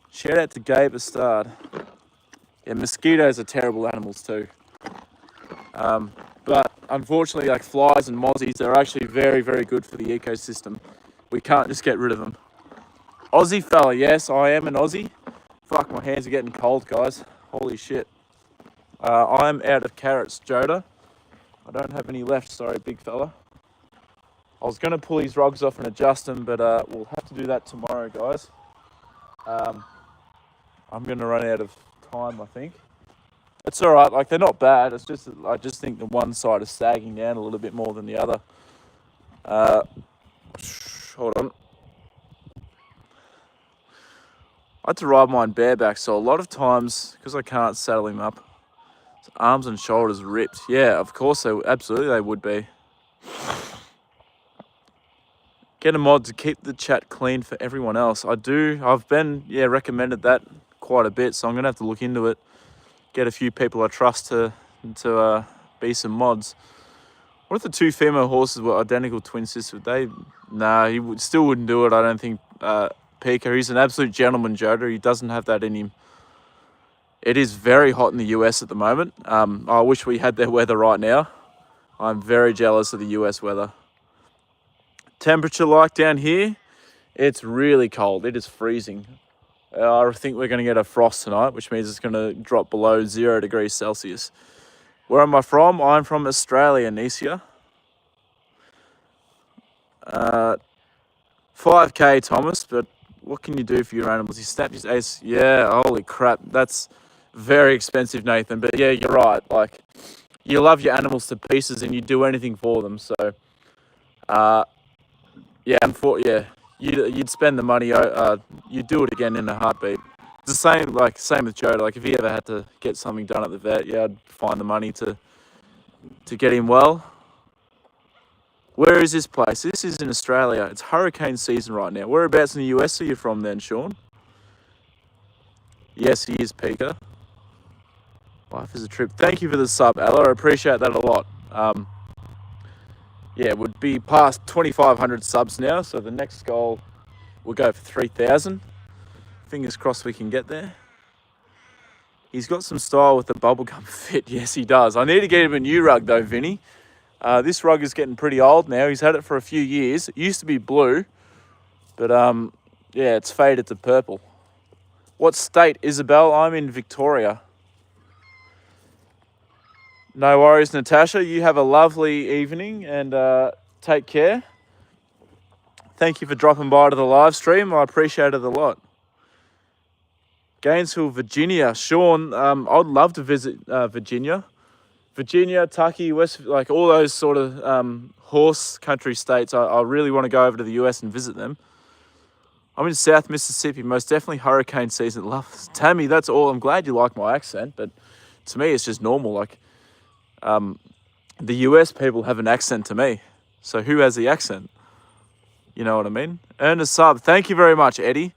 Shout out to Gabe Astard. Yeah, mosquitoes are terrible animals too. But unfortunately, like flies and mozzies, they're actually very, very good for the ecosystem. We can't just get rid of them. Aussie fella, yes, I am an Aussie. Fuck, my hands are getting cold, guys. Holy shit. I'm out of carrots, Joda. I don't have any left, sorry, big fella. I was going to pull his rogs off and adjust them, but we'll have to do that tomorrow, guys. I'm going to run out of time, I think. It's all right. Like, they're not bad. It's just, I just think the one side is sagging down a little bit more than the other. Hold on. I had to ride mine bareback, so a lot of times, because I can't saddle him up, his arms and shoulders ripped. Yeah, of course, absolutely they would be. Get a mod to keep the chat clean for everyone else. I do. I've been, recommended that quite a bit, so I'm going to have to look into it. Get a few people I trust to be some mods. What if the two female horses were identical twin sisters? He still wouldn't do it, I don't think. Pika, he's an absolute gentleman, Joda. He doesn't have that in him. It is very hot in the US at the moment. I wish we had their weather right now. I'm very jealous of the US weather. Temperature like down here, it's really cold. It is freezing. I think we're going to get a frost tonight, which means it's going to drop below 0 degrees Celsius. Where am I from? I'm from Australia, Nesia. 5K, Thomas, but what can you do for your animals? He snapped his ace. Yeah, holy crap. That's very expensive, Nathan. But yeah, you're right. Like, you love your animals to pieces and you do anything for them. So, you'd spend the money. You'd do it again in a heartbeat. It's the same with Joda. Like, if he ever had to get something done at the vet, yeah, I'd find the money to get him well. Where is this place? This is in Australia. It's hurricane season right now. Whereabouts in the US are you from then, Sean? Yes, he is, Pika. Life is a trip. Thank you for the sub, Ella. I appreciate that a lot. It would be past 2,500 subs now, so the next goal will go for 3,000. Fingers crossed we can get there. He's got some style with the bubblegum fit. Yes, he does. I need to get him a new rug though, Vinny. This rug is getting pretty old now. He's had it for a few years. It used to be blue, but it's faded to purple. What state, Isabel? I'm in Victoria. No worries, Natasha. You have a lovely evening and take care. Thank you for dropping by to the live stream. I appreciate it a lot. Gainesville, Virginia. Sean, I'd love to visit Virginia. Virginia, Tucky, West, like all those sort of horse country states. I really want to go over to the US and visit them. I'm in South Mississippi, most definitely hurricane season. Love Tammy, that's all. I'm glad you like my accent, but to me it's just normal. Like the US people have an accent to me. So who has the accent? You know what I mean? Earn a sub. Thank you very much, Eddie.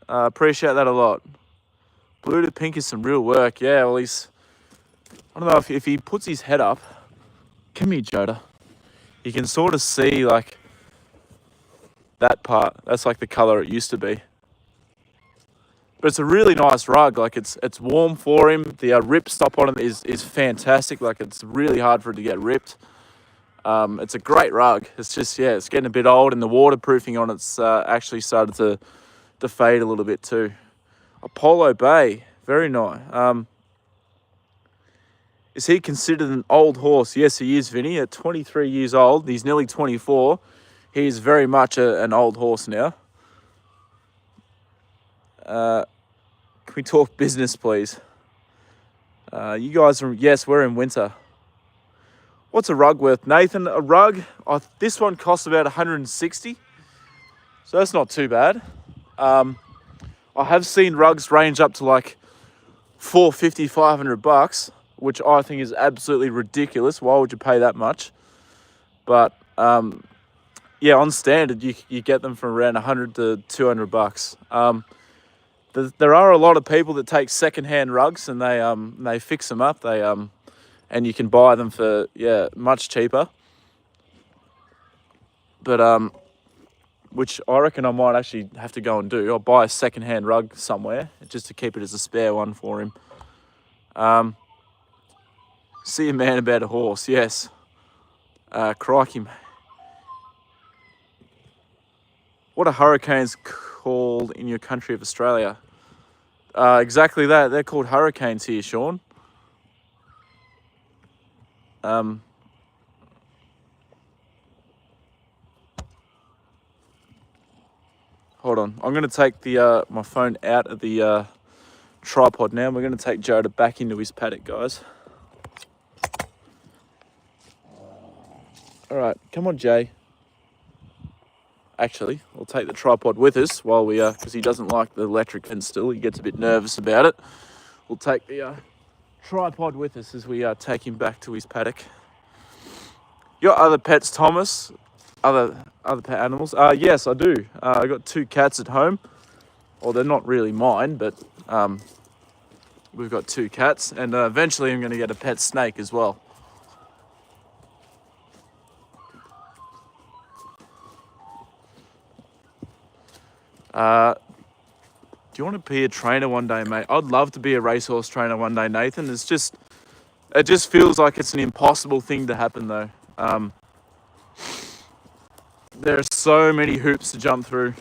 Appreciate that a lot. Blue to pink is some real work. Yeah, well, I don't know if he puts his head up. Come here, Joda. You can sort of see like that part. That's like the color it used to be. But it's a really nice rug. Like it's warm for him. The rip stop on it is fantastic. Like it's really hard for it to get ripped. It's a great rug. It's just, it's getting a bit old and the waterproofing on it's actually started to fade a little bit too. Apollo Bay, very nice. Is he considered an old horse? Yes, he is, Vinny. At 23 years old, he's nearly 24. He is very much an old horse now. Can we talk business, please? You guys are, yes, we're in winter. What's a rug worth, Nathan? A rug, this one costs about 160. So that's not too bad. I have seen rugs range up to like $450, $500, which I think is absolutely ridiculous. Why would you pay that much? But on standard, you get them from around $100 to $200. There are a lot of people that take secondhand rugs and they fix them up. And you can buy them for much cheaper. But which I reckon I might actually have to go and do. I'll buy a secondhand rug somewhere just to keep it as a spare one for him. See a man about a horse, yes. Crikey. What are hurricanes called in your country of Australia? Exactly that. They're called hurricanes here, Sean. Hold on. I'm going to take the my phone out of the tripod now. We're going to take Joda back into his paddock, guys. All right. Come on, Jay. Actually, we'll take the tripod with us while we, because he doesn't like the electric fence still. He gets a bit nervous about it. We'll take the tripod with us as we take him back to his paddock. Your other pets, Thomas? Other pet animals? Yes, I do. I got 2 cats at home. Well, they're not really mine, but We've got 2 cats, and eventually I'm going to get a pet snake as well. Do you want to be a trainer one day, mate? I'd love to be a racehorse trainer one day, Nathan. It just feels like it's an impossible thing to happen, though. There are so many hoops to jump through.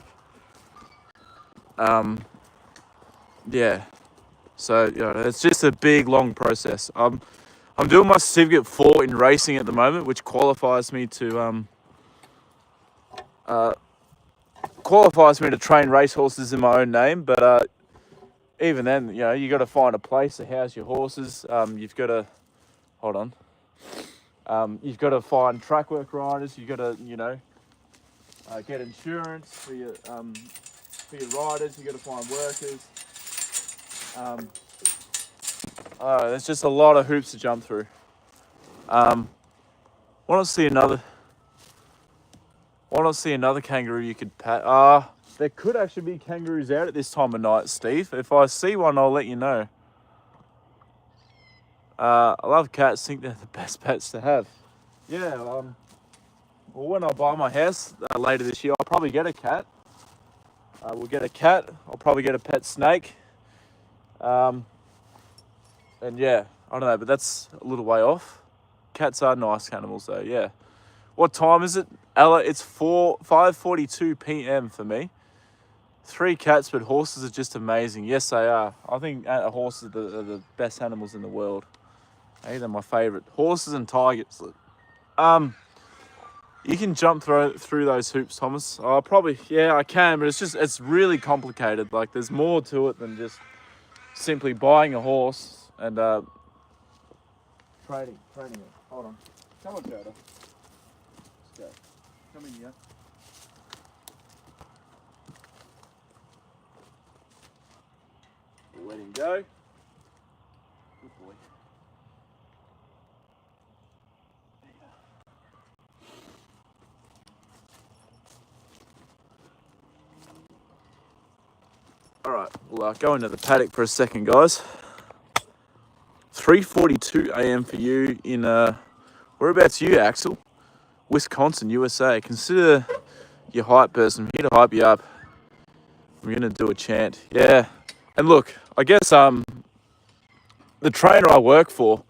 Yeah. So it's just a big, long process. I'm doing my certificate 4 in racing at the moment, which qualifies me to train racehorses in my own name. But even then, you got to find a place to house your horses. You've got to hold on. You've got to find track work riders. You've got to get insurance for your riders. You've got to find workers. There's just a lot of hoops to jump through. Want to see another kangaroo you could pat? There could actually be kangaroos out at this time of night, Steve. If I see one, I'll let you know. I love cats. Think they're the best pets to have. Yeah. Well, when I buy my house later this year, I'll probably get a cat. We'll get a cat. I'll probably get a pet snake. And yeah, I don't know, but that's a little way off. Cats are nice animals, though. Yeah. What time is it, Ella? It's 5:42 p.m. for me. 3 cats, but horses are just amazing. Yes, they are. I think horses are the best animals in the world. Hey, they're my favourite. Horses and tigers. You can jump through those hoops, Thomas. Yeah, I can, but it's really complicated. Like, there's more to it than just simply buying a horse and training it. Hold on. Come on, Joda. Let's go. Come in here. We'll let him go. Good boy. Alright, we'll go into the paddock for a second, guys. 3:42 a.m. for you in, whereabouts you, Axel? Wisconsin, USA. Consider your hype person. I'm here to hype you up. I'm going to do a chant. Yeah. And look, I guess the trainer I work for,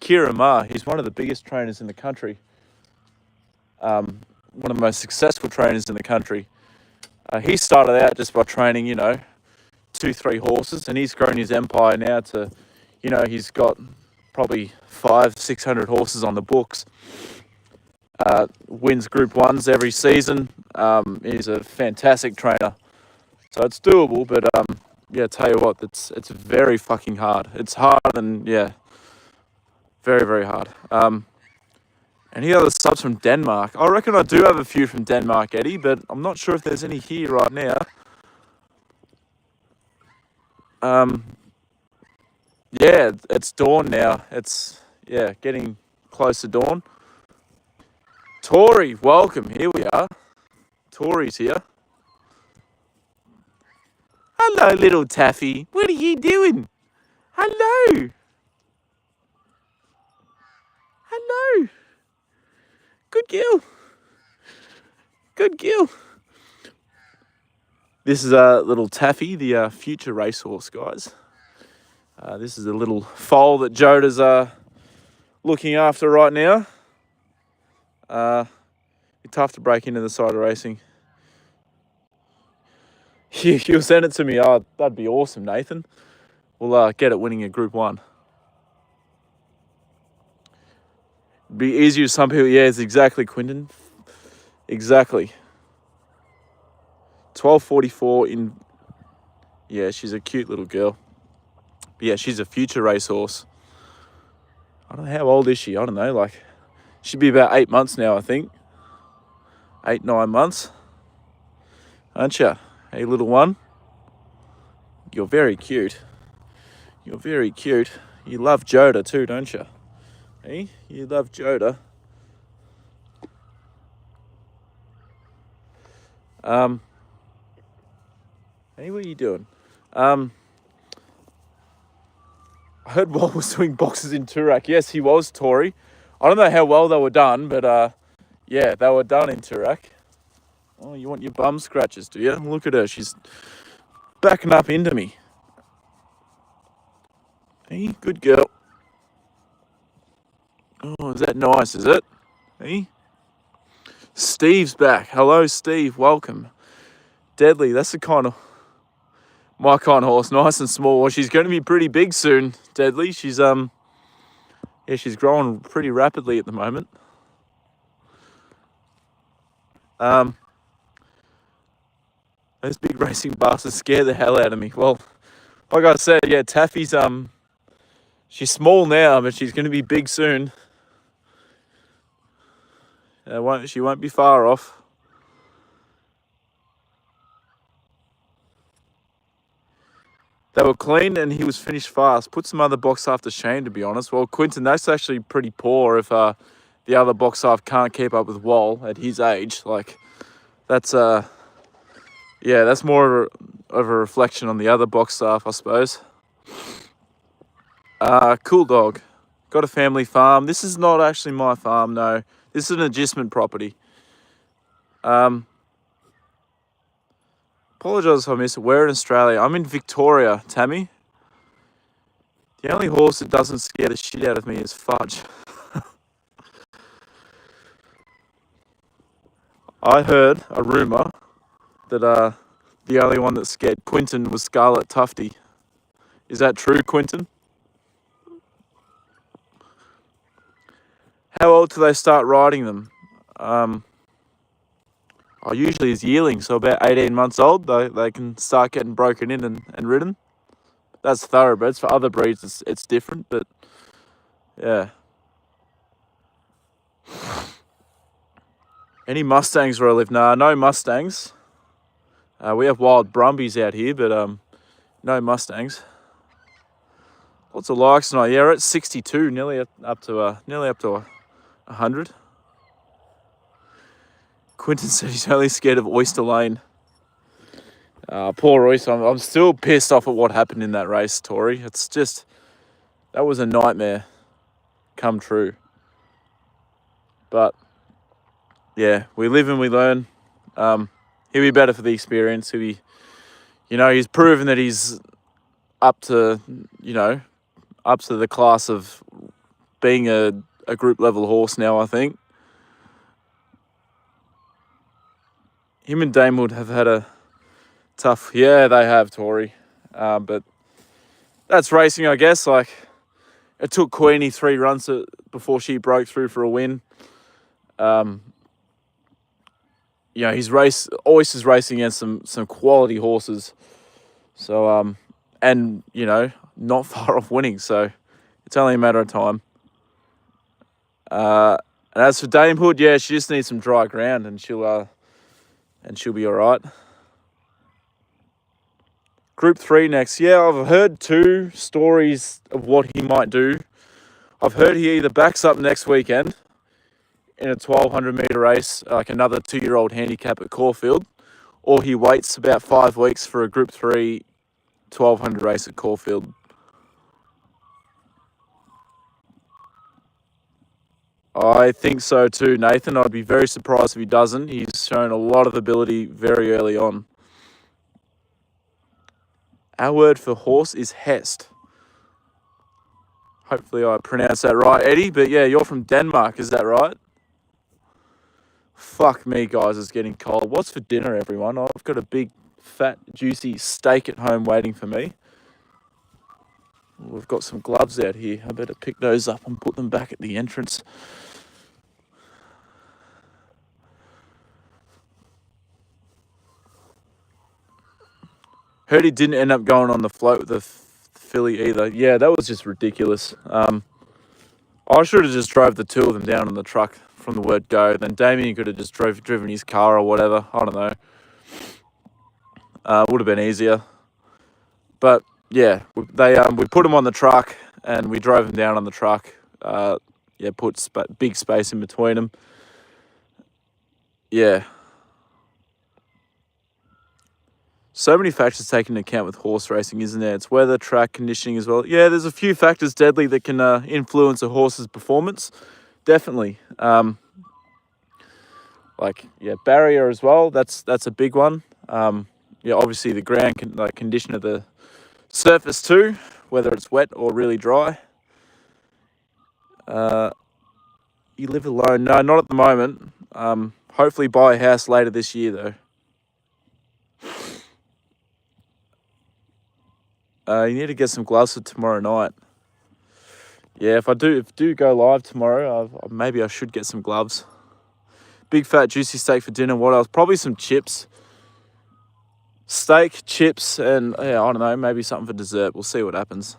Kira Ma, he's one of the biggest trainers in the country. One of the most successful trainers in the country. He started out just by training, 2-3 horses, and he's grown his empire now to, he's got probably 500-600 horses on the books. Wins Group 1s every season. He's a fantastic trainer. So it's doable, but tell you what, it's very fucking hard. It's hard and very, very hard. Any other subs from Denmark? I reckon I do have a few from Denmark, Eddie, but I'm not sure if there's any here right now. Yeah, it's dawn now. It's getting close to dawn. Tori, welcome. Here we are. Tori's here. Hello, little Taffy. What are you doing? Hello. Hello. Good girl. Good girl. This is little Taffy, the future racehorse, guys. This is a little foal that Joda's looking after right now. It's tough to break into the side of racing. You'll send it to me. Oh, that'd be awesome, Nathan. We'll get it winning a Group 1. Be easier to some people. Yeah, it's exactly, Quinton. Exactly. 12:44 in. Yeah, she's a cute little girl. But yeah, she's a future racehorse. I don't know, how old is she? I don't know. Like, she'd be about 8 months now, I think. 8-9 months. Aren't you? Hey, little one. You're very cute. You're very cute. You love Joda too, don't you? Hey, you love Joda. Hey, what are you doing? I heard Walt was doing boxes in Toorak. Yes, he was, Tori. I don't know how well they were done, but yeah, they were done in Toorak. Oh, you want your bum scratches, do you? Look at her. She's backing up into me. Hey, good girl. Oh, is that nice, is it? Hey? Steve's back. Hello, Steve. Welcome. Deadly. That's the kind of... my kind of horse. Nice and small. Well, she's going to be pretty big soon, Deadly. She's, yeah, she's growing pretty rapidly at the moment. Those big racing bastards scare the hell out of me. Well, like I said, yeah, Taffy's, she's small now, but she's going to be big soon. She won't be far off. They were clean and he was finished fast. Put some other box after Shane, to be honest. Well, Quinton, that's actually pretty poor if the other box half can't keep up with Wall at his age. Like, that's yeah, that's more of a reflection on the other box staff, I suppose. Cool dog. Got a family farm. This is not actually my farm, no. This is an adjustment property. Apologise if I miss it. We're in Australia. I'm in Victoria, Tammy. The only horse that doesn't scare the shit out of me is Fudge. I heard a rumour that the only one that scared Quinton was Scarlet Tufty. Is that true, Quinton? How old do they start riding them? Usually as yearlings, so about 18 months old, they can start getting broken in and ridden. That's thoroughbreds. For other breeds, it's different, but yeah. Any Mustangs where I live? Nah, no Mustangs. We have wild Brumbies out here, but no Mustangs. Lots of likes tonight. Yeah, we're at 62, nearly up to 100. Quinton said he's only scared of Oyster Lane. Poor Oyster. I'm still pissed off at what happened in that race, Tori. It's just, that was a nightmare come true. But yeah, we live and we learn. He'll be better for the experience. He'll be, he's proven that he's up to the class of being a group level horse now, I think. Him and Damewood have had a tough... Yeah, they have, Tori. But that's racing, I guess. Like, it took Queenie 3 runs before she broke through for a win. Oyster's racing against some quality horses. So, and, not far off winning. So, it's only a matter of time. And as for Damewood, yeah, she just needs some dry ground and she'll be all right. Group 3 next. Yeah, I've heard 2 stories of what he might do. I've heard he either backs up next weekend in a 1,200 metre race, like another 2-year-old handicap at Caulfield, or he waits about 5 weeks for a Group 3 1,200 race at Caulfield. I think so too, Nathan. I'd be very surprised if he doesn't. He's shown a lot of ability very early on. Our word for horse is hest. Hopefully I pronounced that right, Eddie. But yeah, you're from Denmark, is that right? Fuck me, guys, it's getting cold. What's for dinner, everyone? I've got a big, fat, juicy steak at home waiting for me. We've got some gloves out here. I better pick those up and put them back at the entrance. Heard he didn't end up going on the float with the filly either. Yeah, that was just ridiculous. I should have just drove the 2 of them down on the truck from the word go. Then Damien could have just driven his car or whatever. I don't know. Would have been easier. But yeah, we put him on the truck and we drove him down on the truck. Put big space in between them. Yeah. So many factors taken into account with horse racing, isn't there? It's weather, track, conditioning as well. Yeah, there's a few factors, deadly, that can influence a horse's performance. Definitely. Barrier as well. That's a big one. Obviously the ground condition of the surface too, whether it's wet or really dry. You live alone? No, not at the moment. Hopefully buy a house later this year though. You need to get some gloves for tomorrow night. Yeah, if I do go live tomorrow, maybe I should get some gloves. Big fat juicy steak for dinner. What else? Probably some chips. Steak, chips, and I don't know, maybe something for dessert. We'll see what happens.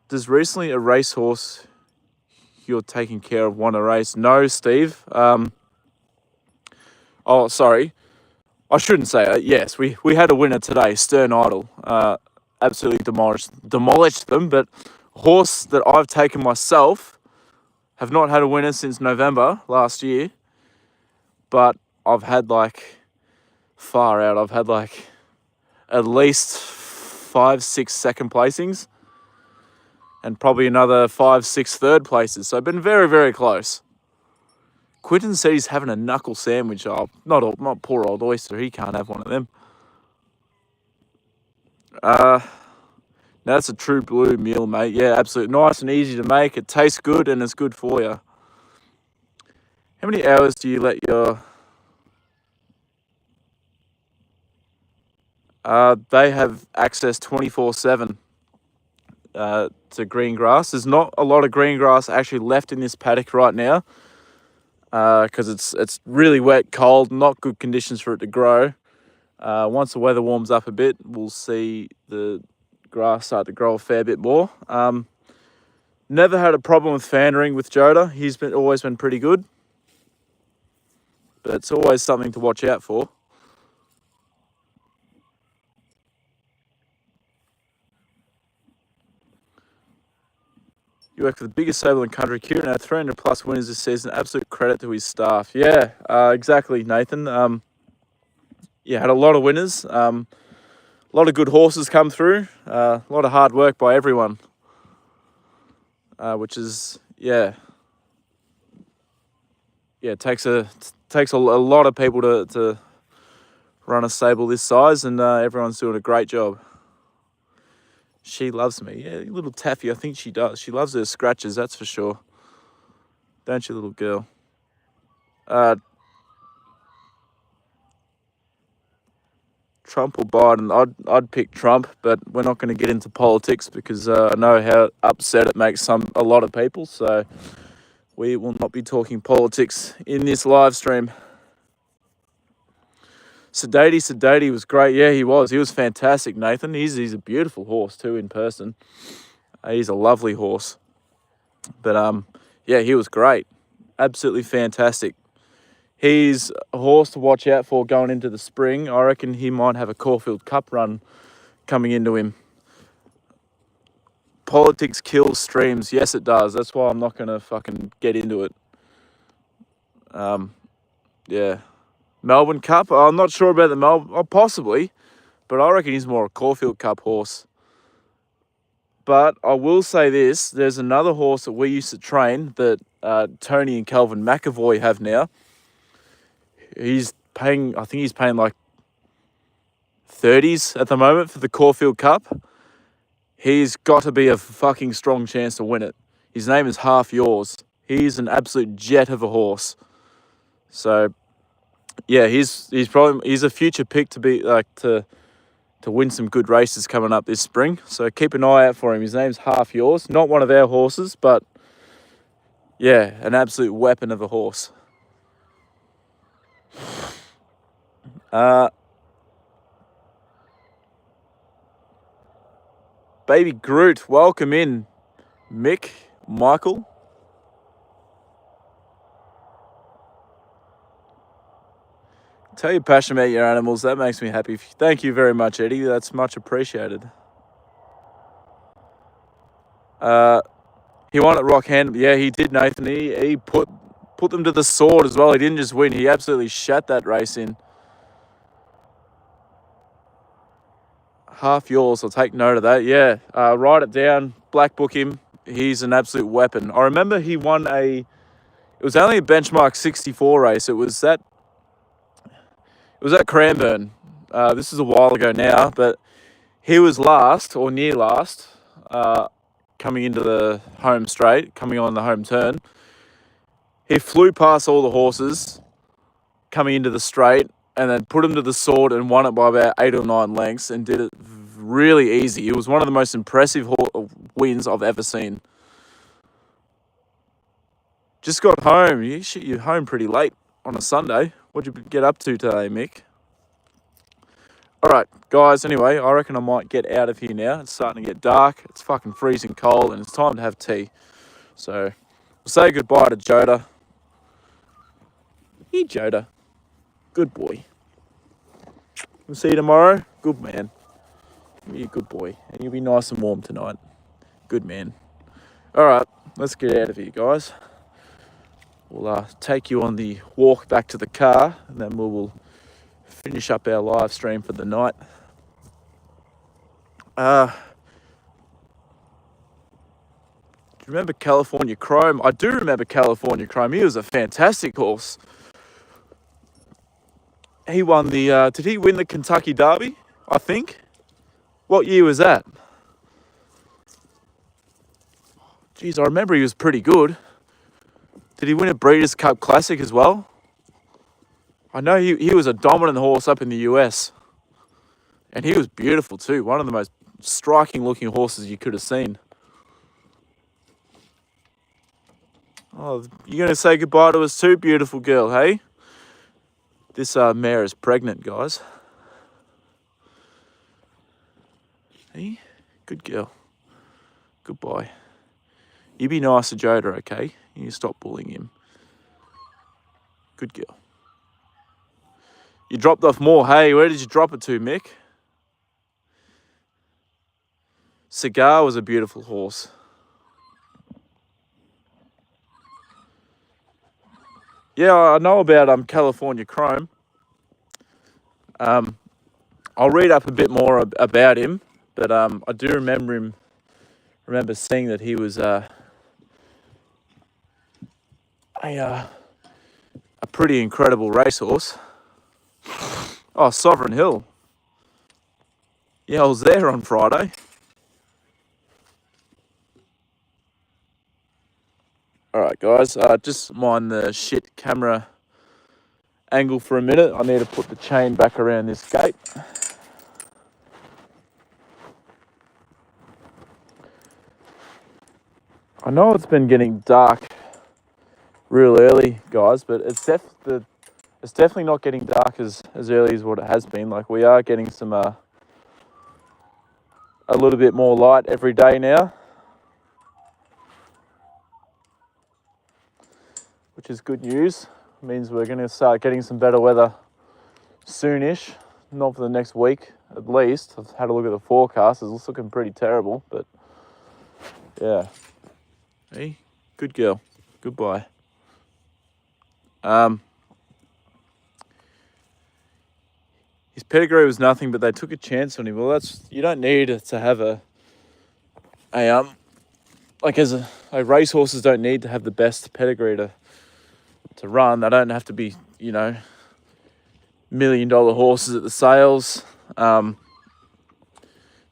Does recently a racehorse you're taking care of won a race? No, Steve. Sorry. I shouldn't say it. Yes, we had a winner today, Stern Idol. Absolutely demolished them, but a horse that I've taken myself have not had a winner since November last year, but I've had far out. I've had at least 5-6 second placings and probably another 5-6 third places. So I've been very, very close. Quinton said he's having a knuckle sandwich. Oh, not poor old Oyster. He can't have one of them. That's a true blue meal, mate. Yeah, absolutely. Nice and easy to make. It tastes good and it's good for you. How many hours do you let your... they have access 24/7 to green grass. There's not a lot of green grass actually left in this paddock right now because it's really wet, cold, not good conditions for it to grow. Once the weather warms up a bit, we'll see the grass start to grow a fair bit more. Never had a problem with fandering with Joda. He's always been pretty good, but it's always something to watch out for. You work for the biggest stable in country. Kieran had 300 plus winners this season. Absolute credit to his staff. Yeah, exactly, Nathan. Had a lot of winners. A lot of good horses come through. A lot of hard work by everyone. Which is, it takes a lot of people to run a stable this size, and everyone's doing a great job. She loves me. Yeah, little Taffy, I think she does. She loves her scratches, that's for sure. Don't you, little girl? Trump or Biden? I'd pick Trump, but we're not going to get into politics because I know how upset it makes a lot of people. So we will not be talking politics in this live stream. Sedati was great. Yeah, he was. He was fantastic, Nathan. He's a beautiful horse too in person. He's a lovely horse. But he was great. Absolutely fantastic. He's a horse to watch out for going into the spring. I reckon he might have a Caulfield Cup run coming into him. Politics kills streams. Yes, it does. That's why I'm not going to fucking get into it. Melbourne Cup? I'm not sure about the Melbourne. Possibly. But I reckon he's more a Caulfield Cup horse. But I will say this. There's another horse that we used to train that Tony and Calvin McAvoy have now. I think he's paying like 30s at the moment for the Caulfield Cup. He's got to be a fucking strong chance to win it. His name is Half Yours. He's an absolute jet of a horse. So, yeah, he's a future pick to be to win some good races coming up this spring. So keep an eye out for him. His name's Half Yours. Not one of our horses, but yeah, an absolute weapon of a horse. Baby Groot, welcome in, Michael. Tell you're passionate about your animals. That makes me happy. Thank you very much, Eddie. That's much appreciated. He won at Rockhand. Yeah, he did, Nathan. He put them to the sword as well. He didn't just win. He absolutely shat that race in. Half yours. I'll take note of that. Yeah, write it down. Black book him. He's an absolute weapon. I remember he won it was only a benchmark 64 race. It was at Cranbourne. This is a while ago now, but he was last or near last, coming into the home straight, coming on the home turn. He flew past all the horses coming into the straight and then put him to the sword and won it by about 8 or 9 lengths and did it really easy. It was one of the most impressive wins I've ever seen. Just got home. You're home pretty late on a Sunday. What'd you get up to today, Mick? All right, guys, anyway, I reckon I might get out of here now. It's starting to get dark. It's fucking freezing cold and it's time to have tea. So we'll say goodbye to Joda. Hey, Joda. Good boy. We'll see you tomorrow. Good man. You're a good boy. And you'll be nice and warm tonight. Good man. All right, let's get out of here, guys. We'll take you on the walk back to the car, and then we will finish up our live stream for the night. Do you remember California Chrome? I do remember California Chrome. He was a fantastic horse. He won the, did he win the Kentucky Derby, I think? What year was that? Geez, I remember he was pretty good. Did he win a Breeders' Cup Classic as well? I know he was a dominant horse up in the US. And he was beautiful too. One of the most striking looking horses you could have seen. Oh, you're going to say goodbye to us too, beautiful girl, hey? This mare is pregnant, guys. Hey, good girl. Goodbye. You be nice to Joda, okay? You stop bullying him. Good girl. You dropped off more. Hey, where did you drop it to, Mick? Cigar was a beautiful horse. Yeah, I know about California Chrome. I'll read up a bit more about him, but I do remember seeing that he was a pretty incredible racehorse. Oh, Sovereign Hill. Yeah, I was there on Friday. All right, guys, just mind the shit camera angle for a minute. I need to put the chain back around this gate. I know it's been getting dark real early, guys, but it's definitely not getting dark as early as what it has been. Like, we are getting some a little bit more light every day now, which is good news. It means we're going to start getting some better weather soonish. Not for the next week, at least. I've had a look at the forecast. It's looking pretty terrible, but yeah. Hey, good girl. Goodbye. His pedigree was nothing, but they took a chance on him. Well, you don't need to have racehorses don't need to have the best pedigree to run. They don't have to be, $1 million horses at the sales.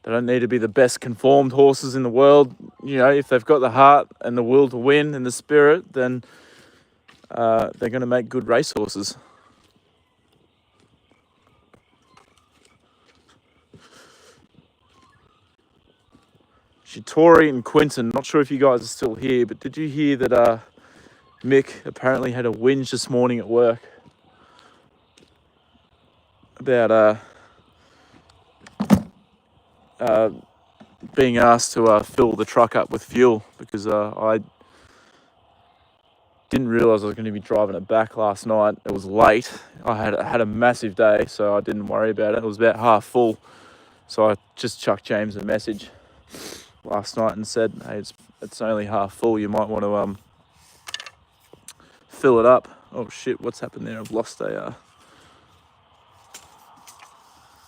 They don't need to be the best conformed horses in the world. If they've got the heart and the will to win and the spirit, then they're going to make good racehorses. Tori and Quinton, not sure if you guys are still here, but did you hear that Mick apparently had a whinge this morning at work about being asked to fill the truck up with fuel because I didn't realise I was going to be driving it back last night. It was late. I had a massive day, so I didn't worry about it. It was about half full, so I just chucked James a message last night and said, hey, it's only half full. You might want to fill it up. Oh shit, what's happened there? I've lost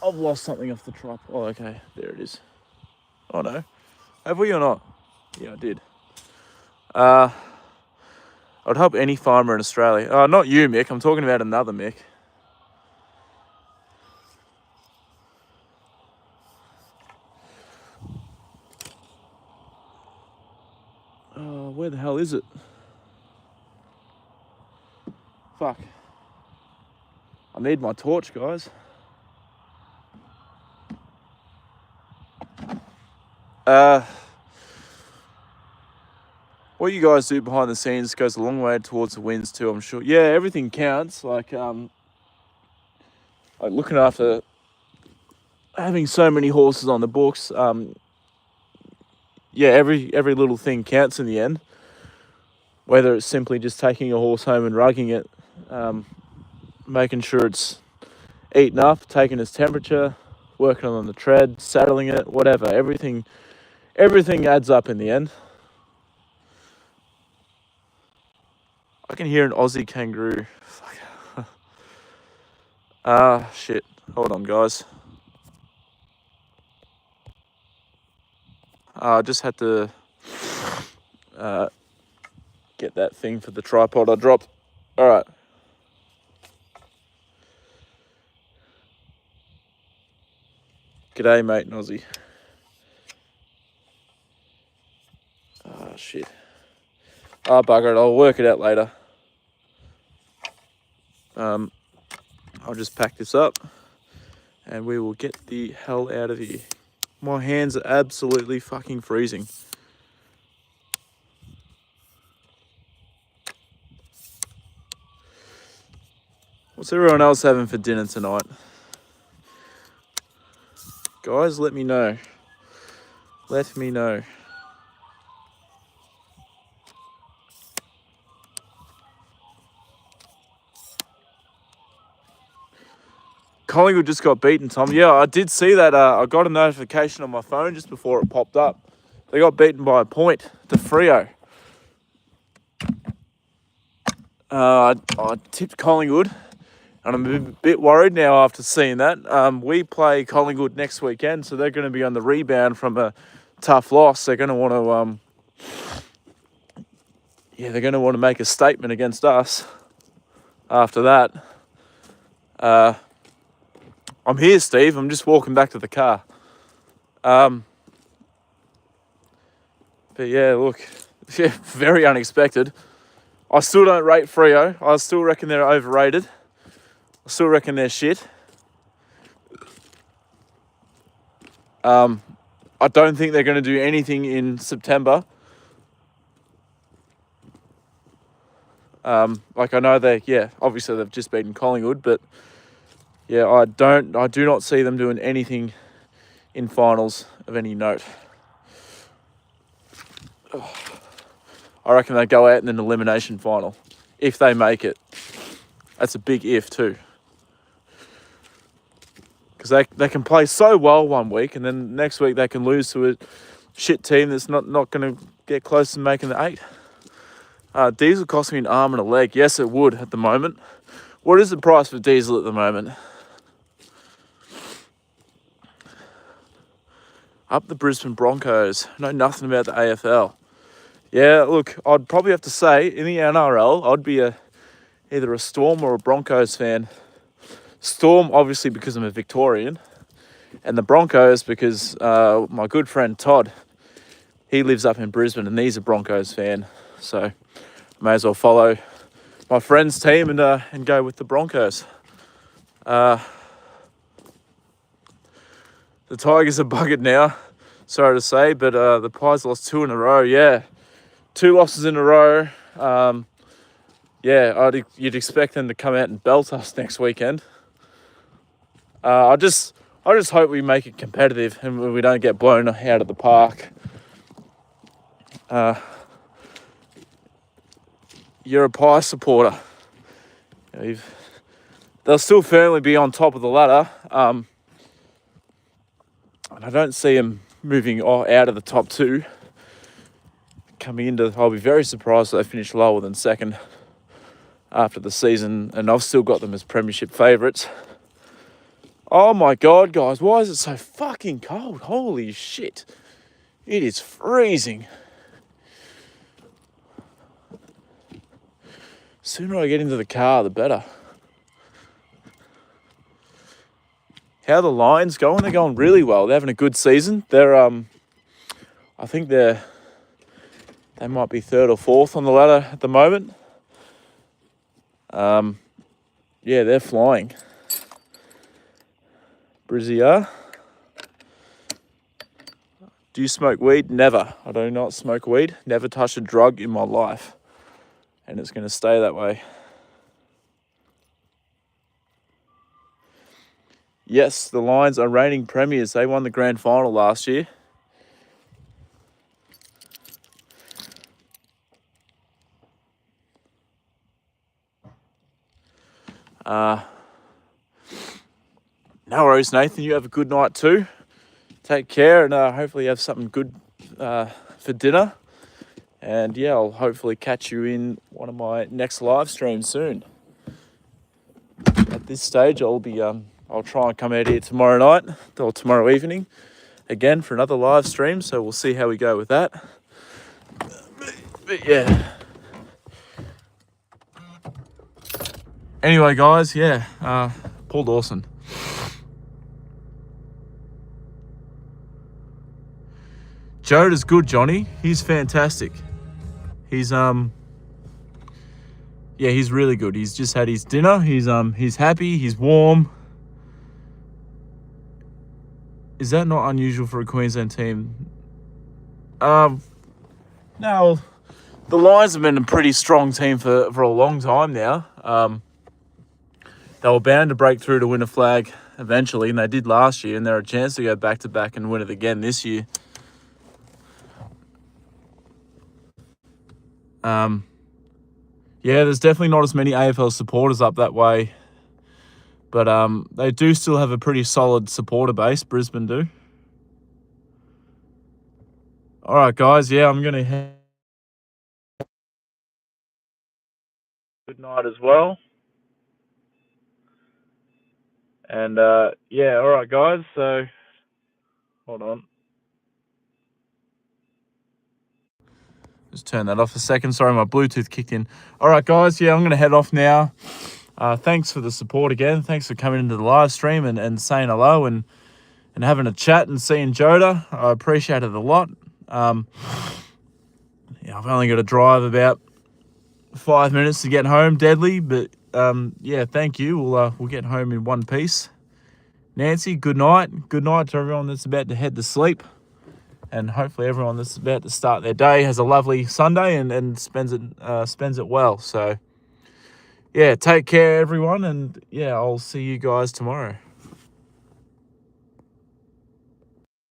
I've lost something off the tripod. Oh, okay, there it is. Oh no, have we or not? Yeah, I did. I'd hope any farmer in Australia. Oh, not you, Mick. I'm talking about another Mick. Oh, where the hell is it? Fuck. I need my torch, guys. What you guys do behind the scenes goes a long way towards the wins too, I'm sure. Yeah, everything counts. Like looking after having so many horses on the books. Yeah, every little thing counts in the end. Whether it's simply just taking a horse home and rugging it, making sure it's eaten up, taking its temperature, working on the tread, saddling it, whatever. Everything adds up in the end. I can hear an Aussie kangaroo. Fuck. Shit. Hold on, guys. I just had to get that thing for the tripod I dropped. All right. G'day, mate, in Aussie. Oh, shit. Bugger it. I'll work it out later. I'll just pack this up and we will get the hell out of here. My hands are absolutely fucking freezing. What's everyone else having for dinner tonight? Guys, let me know. Let me know. Collingwood just got beaten, Tom. Yeah, I did see that. I got a notification on my phone just before it popped up. They got beaten by a point to Freo. I tipped Collingwood, and I'm a bit worried now after seeing that. We play Collingwood next weekend, so they're going to be on the rebound from a tough loss. They're going to want to, they're going to want to make a statement against us after that. I'm here, Steve. I'm just walking back to the car. But yeah, look, very unexpected. I still don't rate Freo. I still reckon they're overrated. I still reckon they're shit. I don't think they're going to do anything in September. I know obviously they've just beaten Collingwood, but yeah, I do not see them doing anything in finals of any note. I reckon they go out in an elimination final, if they make it. That's a big if too. Because they can play so well one week, and then next week they can lose to a shit team that's not going to get close to making the 8. Diesel cost me an arm and a leg. Yes, it would at the moment. What is the price for diesel at the moment? Up the Brisbane Broncos. Know nothing about the AFL. Yeah, look, I'd probably have to say, in the NRL, I'd be either a Storm or a Broncos fan. Storm, obviously, because I'm a Victorian. And the Broncos, because my good friend Todd, he lives up in Brisbane and he's a Broncos fan. So I may as well follow my friend's team and go with the Broncos. The Tigers are buggered now, sorry to say, but the Pies lost 2 in a row. Yeah, 2 losses in a row. You'd expect them to come out and belt us next weekend. I just hope we make it competitive and we don't get blown out of the park. You're a Pie supporter. They'll still firmly be on top of the ladder. And I don't see them moving out of the top 2. I'll be very surprised if they finish lower than second after the season. And I've still got them as premiership favourites. Oh my God, guys, why is it so fucking cold? Holy shit. It is freezing. Sooner I get into the car, the better. How are the Lions going? They're going really well. They're having a good season. They're I think they might be third or fourth on the ladder at the moment. Yeah, they're flying. Brizzy, do you smoke weed? Never. I do not smoke weed. Never touched a drug in my life. And it's going to stay that way. Yes, the Lions are reigning premiers. They won the grand final last year. No worries, Nathan. You have a good night too. Take care, and hopefully you have something good for dinner. And yeah, I'll hopefully catch you in one of my next live streams soon. At this stage, I'll try and come out here tomorrow night or tomorrow evening again for another live stream. So we'll see how we go with that. But yeah. Anyway, guys, yeah, Paul Dawson. Joda's good, Johnny. He's fantastic. He's yeah, he's really good. He's just had his dinner. He's happy. He's warm. Is that not unusual for a Queensland team? No. The Lions have been a pretty strong team for a long time now. They were bound to break through to win a flag eventually, and they did last year, and they're a chance to go back-to-back and win it again this year. Yeah, there's definitely not as many AFL supporters up that way. But they do still have a pretty solid supporter base, Brisbane do. All right, guys, yeah, I'm going to head. Good night as well. And yeah, all right, guys, so hold on. Just turn that off a second. Sorry, my Bluetooth kicked in. All right, guys, yeah, I'm going to head off now. Thanks for the support again. Thanks for coming into the live stream and saying hello and having a chat and seeing Joda. I appreciate it a lot. Yeah, I've only got to drive about 5 minutes to get home, deadly, but yeah, thank you. We'll get home in one piece. Nancy, good night. Good night to everyone that's about to head to sleep. And hopefully everyone that's about to start their day has a lovely Sunday and spends it well. So, yeah, take care, everyone. And, yeah, I'll see you guys tomorrow.